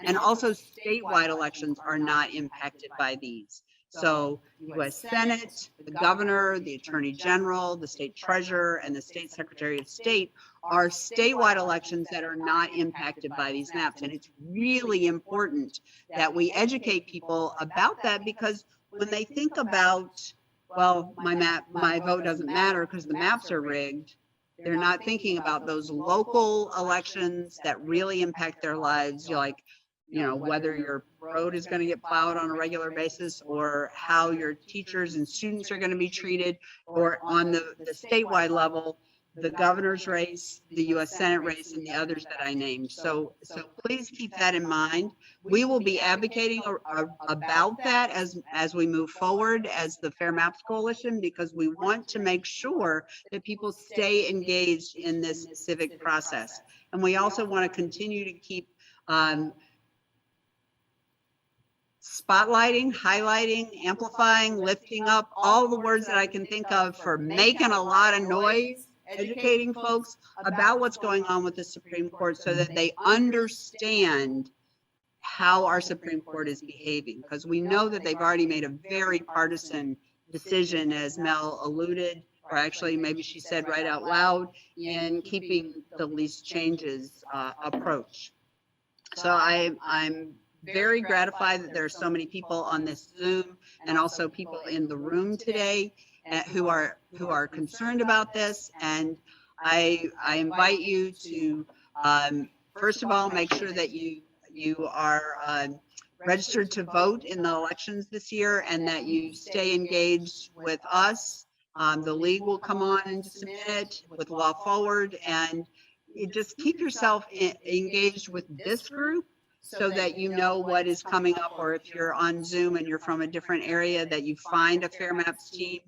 And also statewide elections are not impacted by these. So US Senate, the governor, the attorney general, the state treasurer, and the state secretary of state are statewide elections that are not impacted by these maps. And it's really important that we educate people about that, because when they think about, well, my vote doesn't matter because the maps are rigged, they're not thinking about those local elections that really impact their lives. You're like, you know, whether your road is going to get plowed on a regular basis, or how your teachers and students are going to be treated, or on the statewide level, the governor's race, the US Senate race, and the others that I named. So please keep that in mind. We will be advocating about that as we move forward as the Fair Maps Coalition, because we want to make sure that people stay engaged in this civic process. And we also want to continue to keep spotlighting, highlighting, amplifying, lifting up, all the words that I can think of for making a lot of noise, educating folks about what's going on with the Supreme Court so that they understand how our Supreme Court is behaving. Because we know that they've already made a very partisan decision, as Mel alluded, or actually maybe she said right out loud, in keeping the least changes approach. So I'm very gratified that there are so many people on this Zoom, and also people in the room today who are concerned about this. And I invite you to first of all make sure that you are registered to vote in the elections this year, and that you stay engaged with us. The league will come on in just a minute with Law Forward, and you just keep yourself engaged with this group, so that you know what is coming up, or if you're on Zoom and you're from a different area, that you find a Fair Maps team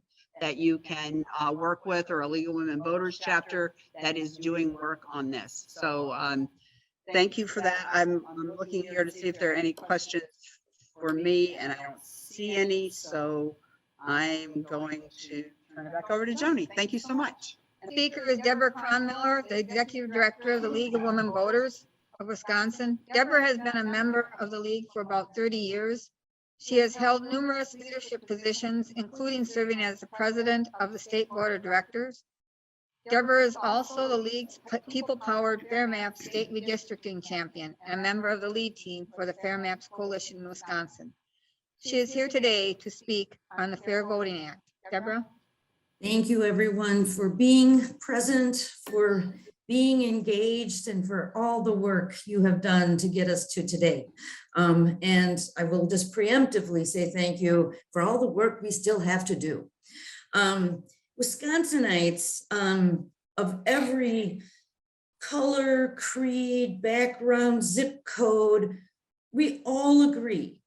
that you can work with, or a League of Women Voters chapter that is doing work on this. So thank you for that. I'm looking here to see if there are any questions for me, and I don't see any. So I'm going to turn it back over to Joni. Thank you so much. Speaker is Debra Cronmiller, the Executive Director of the League of Women Voters of Wisconsin. Debra has been a member of the League for about 30 years. She has held numerous leadership positions, including serving as the president of the State Board of Directors. Debra is also the League's people-powered Fair Maps State Redistricting Champion and a member of the lead team for the Fair Maps Coalition in Wisconsin. She is here today to speak on the Fair Voting Act. Debra? Thank you, everyone, for being present, for being engaged, and for all the work you have done to get us to today. And I will just preemptively say thank you for all the work we still have to do. Wisconsinites of every color, creed, background, zip code, we all agree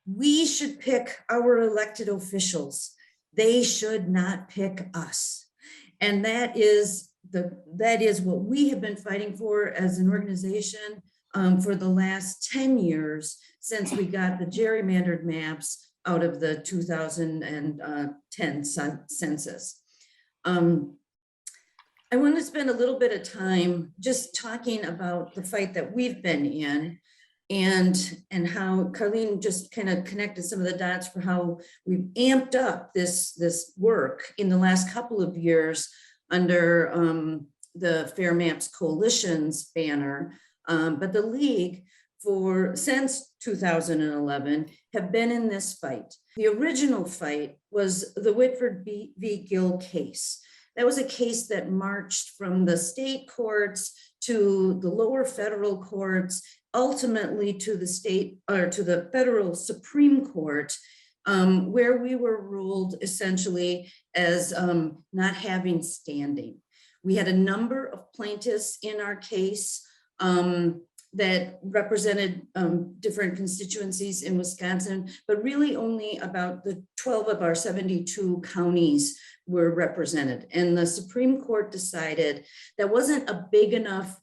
we should pick our elected officials. They should not pick us. And that is what we have been fighting for as an organization for the last 10 years, since we got the gerrymandered maps out of the 2010 census. I want to spend a little bit of time just talking about the fight that we've been in, and how Carlene just kind of connected some of the dots for how we've amped up this work in the last couple of years under the Fair Maps Coalition's banner. But the League since 2011 have been in this fight. The original fight was the Whitford v. Gill case. That was a case that marched from the state courts to the lower federal courts, ultimately to the state, or to the federal Supreme Court, where we were ruled essentially as not having standing. We had a number of plaintiffs in our case. that represented different constituencies in Wisconsin, but really only about the 12 of our 72 counties were represented. And the Supreme Court decided that wasn't a big enough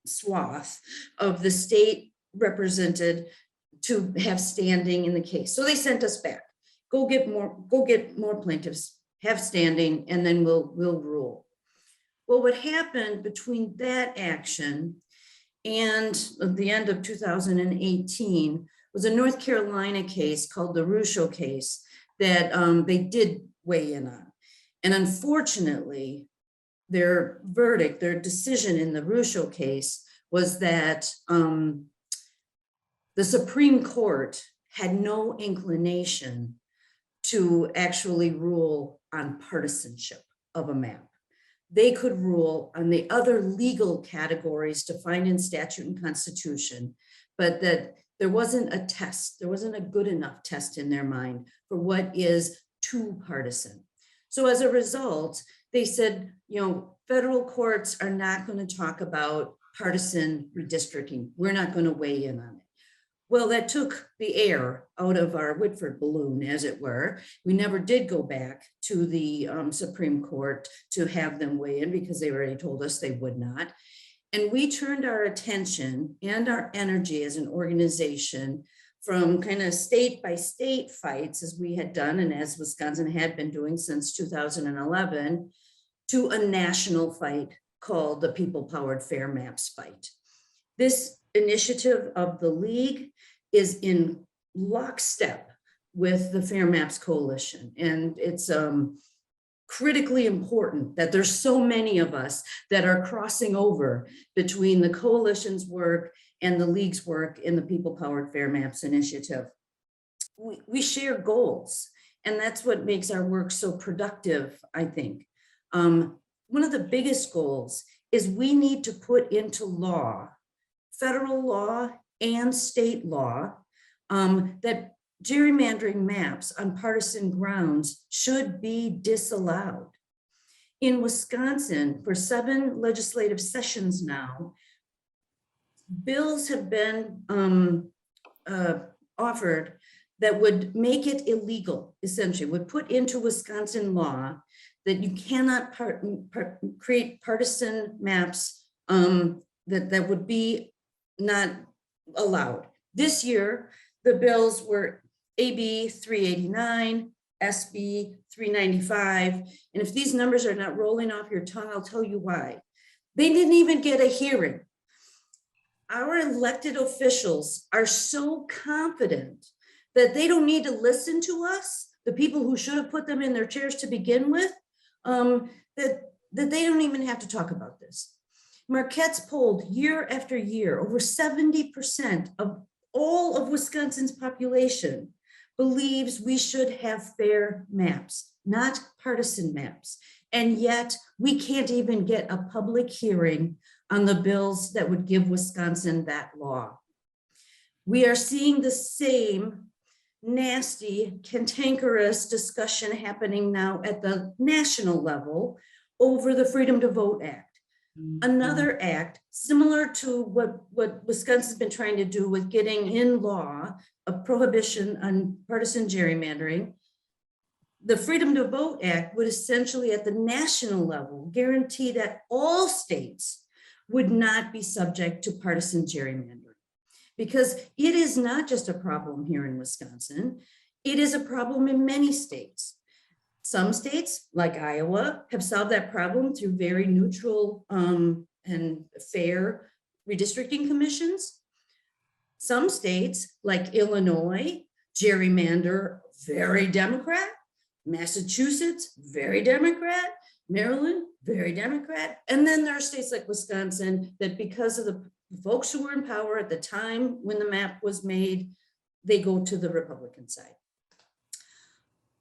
swath of the state represented to have standing in the case. So they sent us back. Go get more plaintiffs, have standing, and then we'll rule. Well, what happened between that action and the end of 2018 was a North Carolina case called the Russo case that they did weigh in on. And unfortunately, their verdict, their decision in the Russo case was that the Supreme Court had no inclination to actually rule on partisanship of a map. They could rule on the other legal categories defined in statute and constitution, but that there wasn't a test, there wasn't a good enough test in their mind for what is too partisan. So as a result, they said, federal courts are not going to talk about partisan redistricting. We're not going to weigh in on it. Well, that took the air out of our Whitford balloon, as it were. We never did go back to the Supreme Court to have them weigh in because they already told us they would not. And we turned our attention and our energy as an organization from kind of state by state fights, as we had done and as Wisconsin had been doing since 2011, to a national fight called the People Powered Fair Maps fight. This initiative of the League is in lockstep with the Fair Maps Coalition. And it's critically important that there's so many of us that are crossing over between the coalition's work and the League's work in the People Powered Fair Maps initiative. We share goals, and that's what makes our work so productive, I think. One of the biggest goals is we need to put into law, federal law and state law, that gerrymandering maps on partisan grounds should be disallowed. In Wisconsin, for 7 legislative sessions now, bills have been offered that would make it illegal, essentially, would put into Wisconsin law that you cannot create partisan maps that would be not allowed. This year, the bills were AB 389, SB 395. And if these numbers are not rolling off your tongue, I'll tell you why. They didn't even get a hearing. Our elected officials are so confident that they don't need to listen to us, the people who should have put them in their chairs to begin with, that they don't even have to talk about this. Marquette's polled year after year, over 70% of all of Wisconsin's population believes we should have fair maps, not partisan maps. And yet we can't even get a public hearing on the bills that would give Wisconsin that law. We are seeing the same nasty, cantankerous discussion happening now at the national level over the Freedom to Vote Act. Another act similar to what Wisconsin's been trying to do with getting in law a prohibition on partisan gerrymandering. The Freedom to Vote Act would essentially at the national level guarantee that all states would not be subject to partisan gerrymandering. Because it is not just a problem here in Wisconsin, it is a problem in many states. Some states, like Iowa, have solved that problem through very neutral and fair redistricting commissions. Some states, like Illinois, gerrymander, very Democrat. Massachusetts, very Democrat. Maryland, very Democrat. And then there are states like Wisconsin that because of the folks who were in power at the time when the map was made, they go to the Republican side.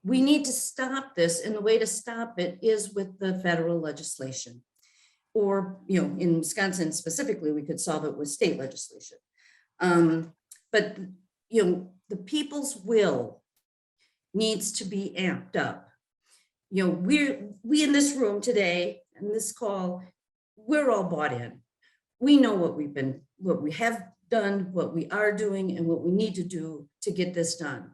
We need to stop this, and the way to stop it is with the federal legislation. Or, in Wisconsin specifically, we could solve it with state legislation. But, the people's will needs to be amped up. We in this room today, in this call, we're all bought in. We know what we've been what we have done, what we are doing, and what we need to do to get this done.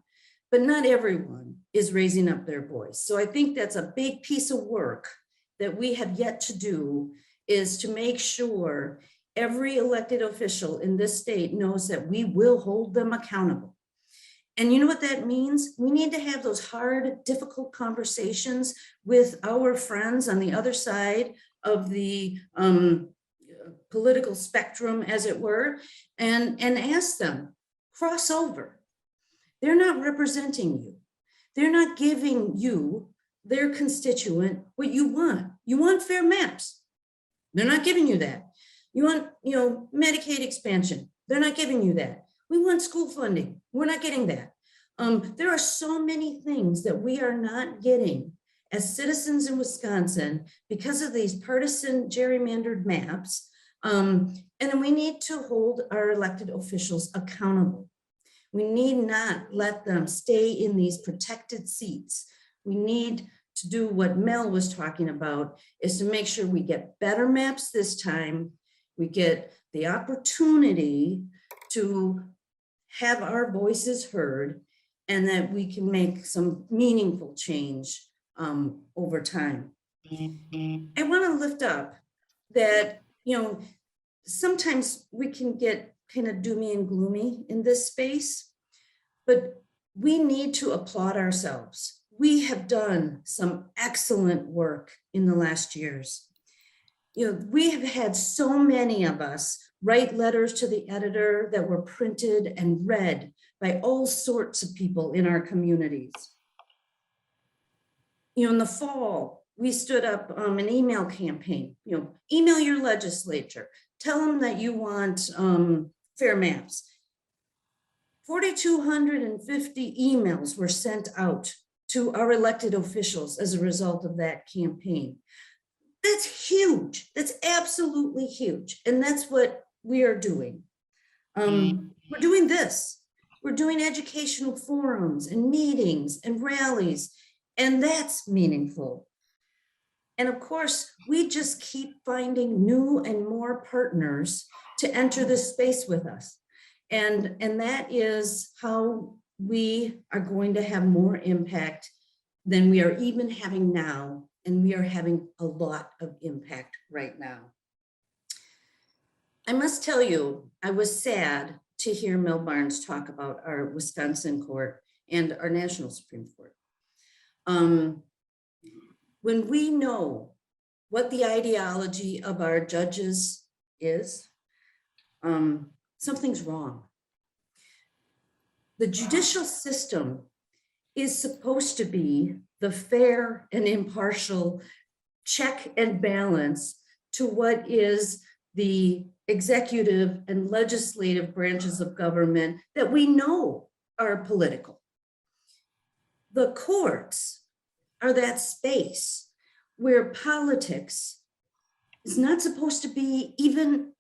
But not everyone is raising up their voice. So I think that's a big piece of work that we have yet to do, is to make sure every elected official in this state knows that we will hold them accountable. And you know what that means? We need to have those hard, difficult conversations with our friends on the other side of the political spectrum, as it were, and ask them, cross over. They're not representing you. They're not giving you, their constituent, what you want. You want fair maps. They're not giving you that. You want, Medicaid expansion. They're not giving you that. We want school funding. We're not getting that. There are so many things that we are not getting as citizens in Wisconsin because of these partisan gerrymandered maps. And then we need to hold our elected officials accountable. We need not let them stay in these protected seats. We need to do what Mel was talking about, is to make sure we get better maps this time. We get the opportunity to have our voices heard, and that we can make some meaningful change over time. I want to lift up that, sometimes we can get kind of doomy and gloomy in this space, but we need to applaud ourselves. We have done some excellent work in the last years. We have had so many of us write letters to the editor that were printed and read by all sorts of people in our communities. In the fall, we stood up an email campaign, email your legislature, tell them that you want fair maps. 4,250 emails were sent out to our elected officials as a result of that campaign. That's huge. That's absolutely huge. And that's what we are doing. We're doing this. We're doing educational forums and meetings and rallies, and that's meaningful. And of course, we just keep finding new and more partners to enter this space with us. And that is how we are going to have more impact than we are even having now. And we are having a lot of impact right now. I must tell you, I was sad to hear Mel Barnes talk about our Wisconsin court and our national Supreme Court. When we know what the ideology of our judges is, something's wrong. The judicial system is supposed to be the fair and impartial check and balance to what is the executive and legislative branches of government that we know are political. The courts are that space where politics is not supposed to be even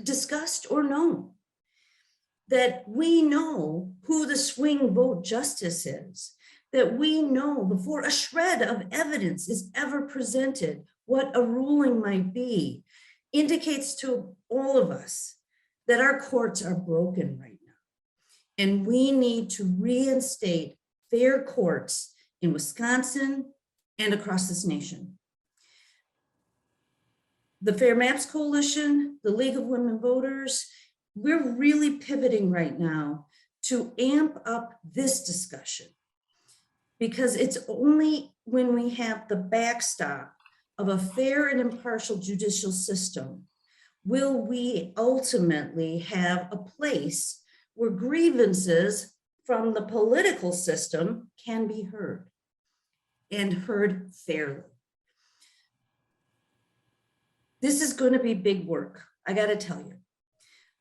discussed or known. That we know who the swing vote justice is, that we know before a shred of evidence is ever presented what a ruling might be, indicates to all of us that our courts are broken right now. And we need to reinstate fair courts in Wisconsin and across this nation. The Fair Maps Coalition, the League of Women Voters, we're really pivoting right now to amp up this discussion, because it's only when we have the backstop of a fair and impartial judicial system will we ultimately have a place where grievances from the political system can be heard and heard fairly. This is going to be big work, I got to tell you.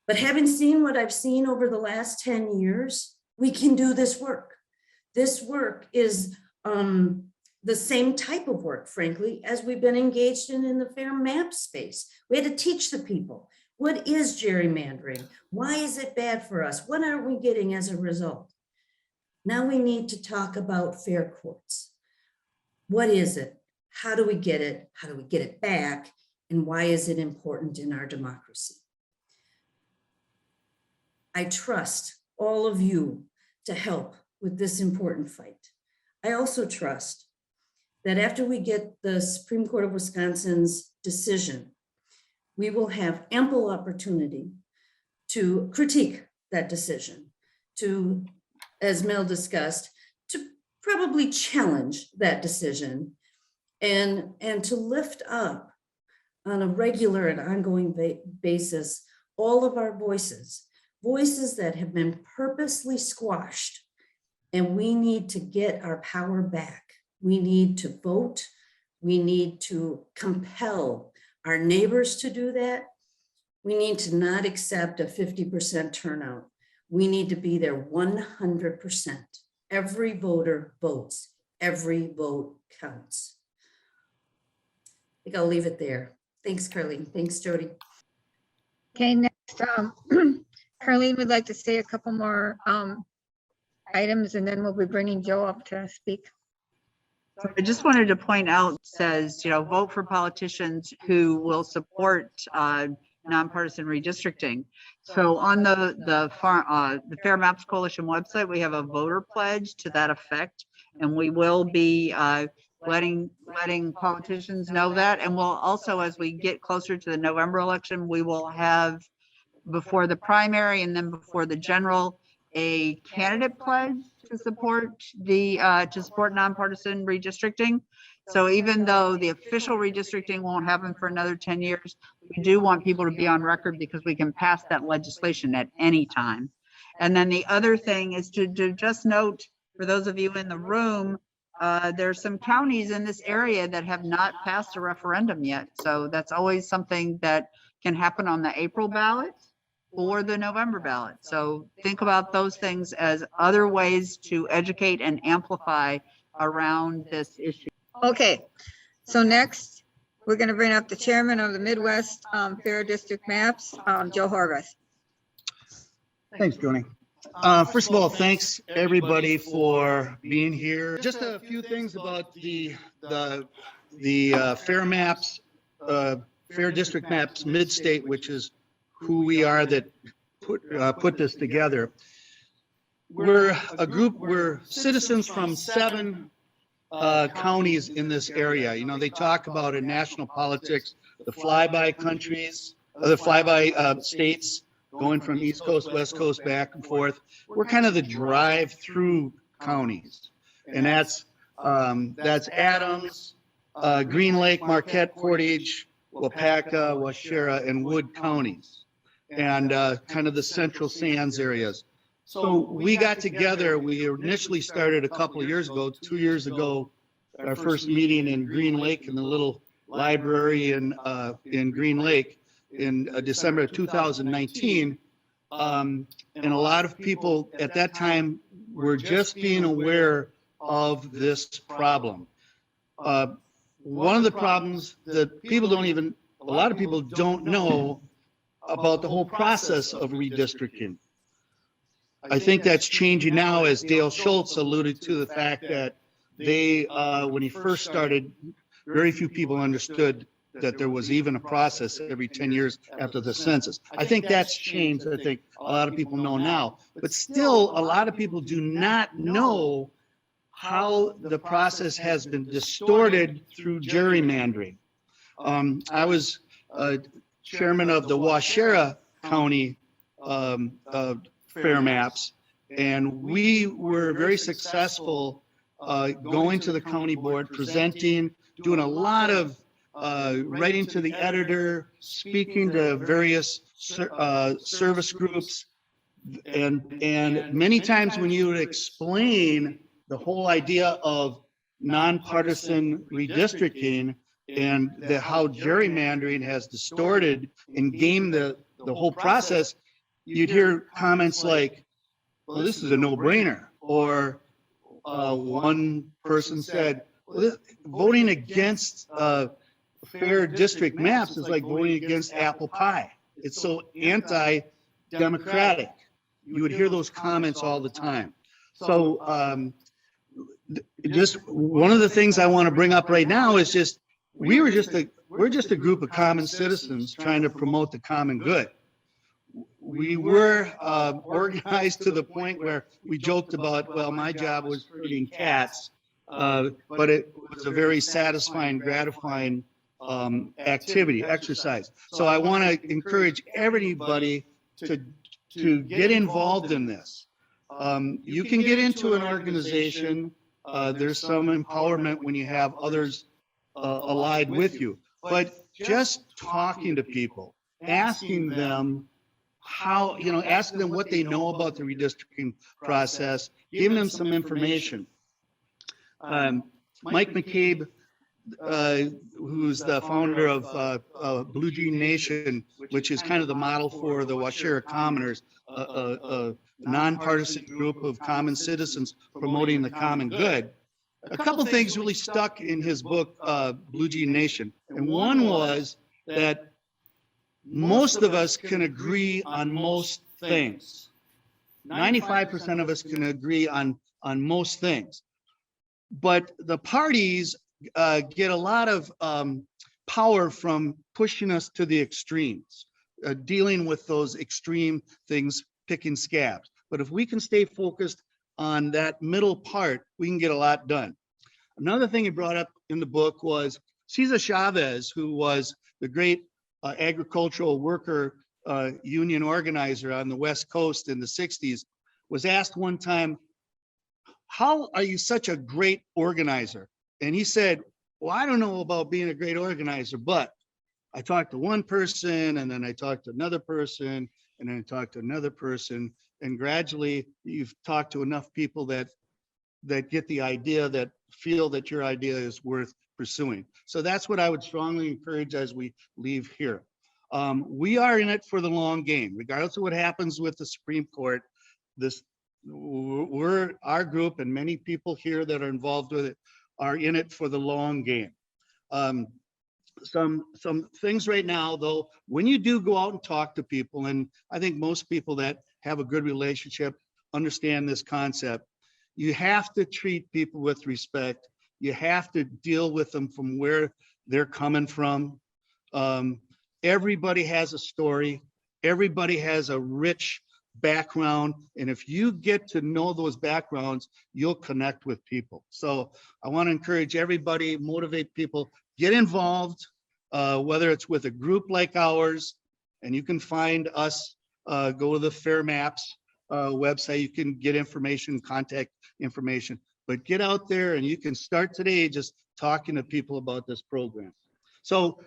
But having seen what I've seen over the last 10 years, we can do this work. This work is the same type of work, frankly, as we've been engaged in the fair map space. We had to teach the people, what is gerrymandering? Why is it bad for us? What aren't we getting as a result? Now we need to talk about fair courts. What is it? How do we get it? How do we get it back? And why is it important in our democracy? I trust all of you to help with this important fight. I also trust that after we get the Supreme Court of Wisconsin's decision, we will have ample opportunity to critique that decision, to, as Mel discussed, to probably challenge that decision and to lift up on a regular and ongoing basis all of our voices that have been purposely squashed, and we need to get our power back. We need to vote. We need to compel our neighbors to do that. We need to not accept a 50% turnout. We need to be there 100%. Every voter votes. Every vote counts. I think I'll leave it there. Thanks, Carlene. Thanks, Jody. Okay, next, Carlene would like to say a couple more items, and then we'll be bringing Joe up to speak. I just wanted to point out, says, vote for politicians who will support nonpartisan redistricting. So on the Fair Maps Coalition website, we have a voter pledge to that effect, and we will be letting politicians know that. And we'll also, as we get closer to the November election, we will have, before the primary and then before the general, a candidate pledge to support nonpartisan redistricting. So even though the official redistricting won't happen for another 10 years, we do want people to be on record because we can pass that legislation at any time. And then the other thing is to just note, for those of you in the room, there's some counties in this area that have not passed a referendum yet. So that's always something that can happen on the April ballot or the November ballot. So think about those things as other ways to educate and amplify around this issue. Okay, so next, we're going to bring up the chairman of the Midwest Fair District Maps, Joe Horvath. Thanks, Joni. First of all, thanks everybody for being here. Just a few things about the Fair Maps, Fair District Maps Midstate, which is who we are that put this together. We're a group, we're citizens from 7 counties in this area. They talk about in national politics, the flyby countries, the flyby states, going from East Coast, West Coast, back and forth. We're kind of the drive-through counties. And that's Adams, Green Lake, Marquette, Portage, Wapaka, Waushara, and Wood counties, and kind of the Central Sands areas. So we got together, we initially started a couple of years ago, 2 years ago, our first meeting in Green Lake in the little library in Green Lake in December of 2019. And a lot of people at that time were just being aware of this problem. One of the problems that a lot of people don't know about the whole process of redistricting. I think that's changing now, as Dale Schultz alluded to the fact that when he first started, very few people understood that there was even a process every 10 years after the census. I think that's changed. I think a lot of people know now, but still a lot of people do not know how the process has been distorted through gerrymandering. I was chairman of the Waushara County Fair Maps, and we were very successful going to the county board, presenting, doing a lot of writing to the editor, speaking to various service groups, and many times when you would explain the whole idea of nonpartisan redistricting and how gerrymandering has distorted and gamed the whole process, you'd hear comments like, well, this is a no-brainer. Or one person said, well, voting against fair district maps is like voting against apple pie. It's so anti-democratic. You would hear those comments all the time. So just one of the things I want to bring up right now is just, we're just a group of common citizens trying to promote the common good. we were organized to the point where we joked about, well, my job was herding cats, but it was a very satisfying, gratifying activity, exercise. So I want to encourage everybody to get involved in this. You can get into an organization. There's some empowerment when you have others allied with you, but just talking to people, asking them how, asking them what they know about the redistricting process, giving them some information. Mike McCabe, who's the founder of Blue Jean Nation, which is kind of the model for the Waushara Commoners, a nonpartisan group of common citizens promoting the common good. A couple things really stuck in his book, Blue Jean Nation. And one was that most of us can agree on most things. 95% of us can agree on most things. But the parties get a lot of power from pushing us to the extremes, dealing with those extreme things, picking scabs. But if we can stay focused on that middle part, we can get a lot done. Another thing he brought up in the book was Cesar Chavez, who was the great agricultural worker union organizer on the West Coast in the 60s, was asked one time, how are you such a great organizer? And he said, well, I don't know about being a great organizer, but I talked to one person, and then I talked to another person, and then I talked to another person, and gradually you've talked to enough people that get the idea, that feel that your idea is worth pursuing. So that's what I would strongly encourage as we leave here. We are in it for the long game, regardless of what happens with the Supreme Court. Our group and many people here that are involved with it are in it for the long game. Some things right now, though, when you do go out and talk to people, and I think most people that have a good relationship understand this concept, you have to treat people with respect. You have to deal with them from where they're coming from. Everybody has a story. Everybody has a rich background. And if you get to know those backgrounds, you'll connect with people. So I want to encourage everybody, motivate people, get involved, whether it's with a group like ours, and you can find us, go to the Fair Maps website, you can get information, contact information, but get out there and you can start today just talking to people about this program. So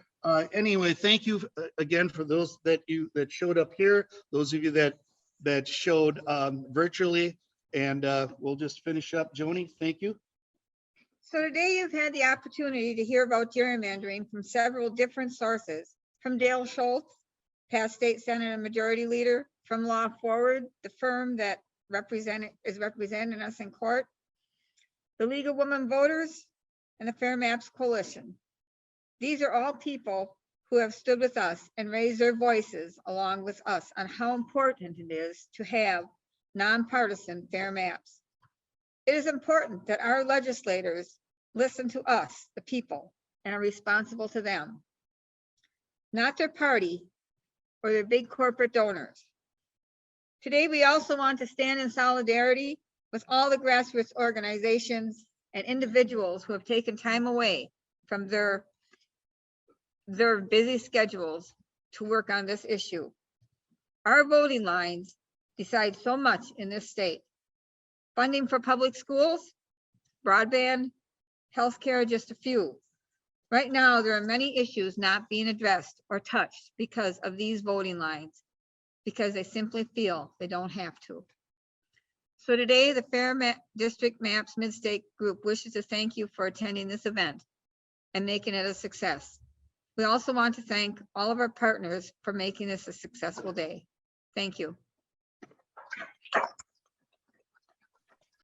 anyway, thank you again for those that showed up here, those of you that showed virtually, and we'll just finish up. Joni, thank you. So today you've had the opportunity to hear about gerrymandering from several different sources, from Dale Schultz, past state Senate and Majority Leader, from Law Forward, the firm that is representing us in court, the League of Women Voters, and the Fair Maps Coalition. These are all people who have stood with us and raised their voices along with us on how important it is to have nonpartisan fair maps. It is important that our legislators listen to us, the people, and are responsible to them, not their party or their big corporate donors. Today, we also want to stand in solidarity with all the grassroots organizations and individuals who have taken time away from their busy schedules to work on this issue. Our voting lines decide so much in this state. Funding for public schools, broadband, healthcare are just a few. Right now, there are many issues not being addressed or touched because of these voting lines, because they simply feel they don't have to. So today, the Fair District Maps Midstate Group wishes to thank you for attending this event and making it a success. We also want to thank all of our partners for making this a successful day. Thank you.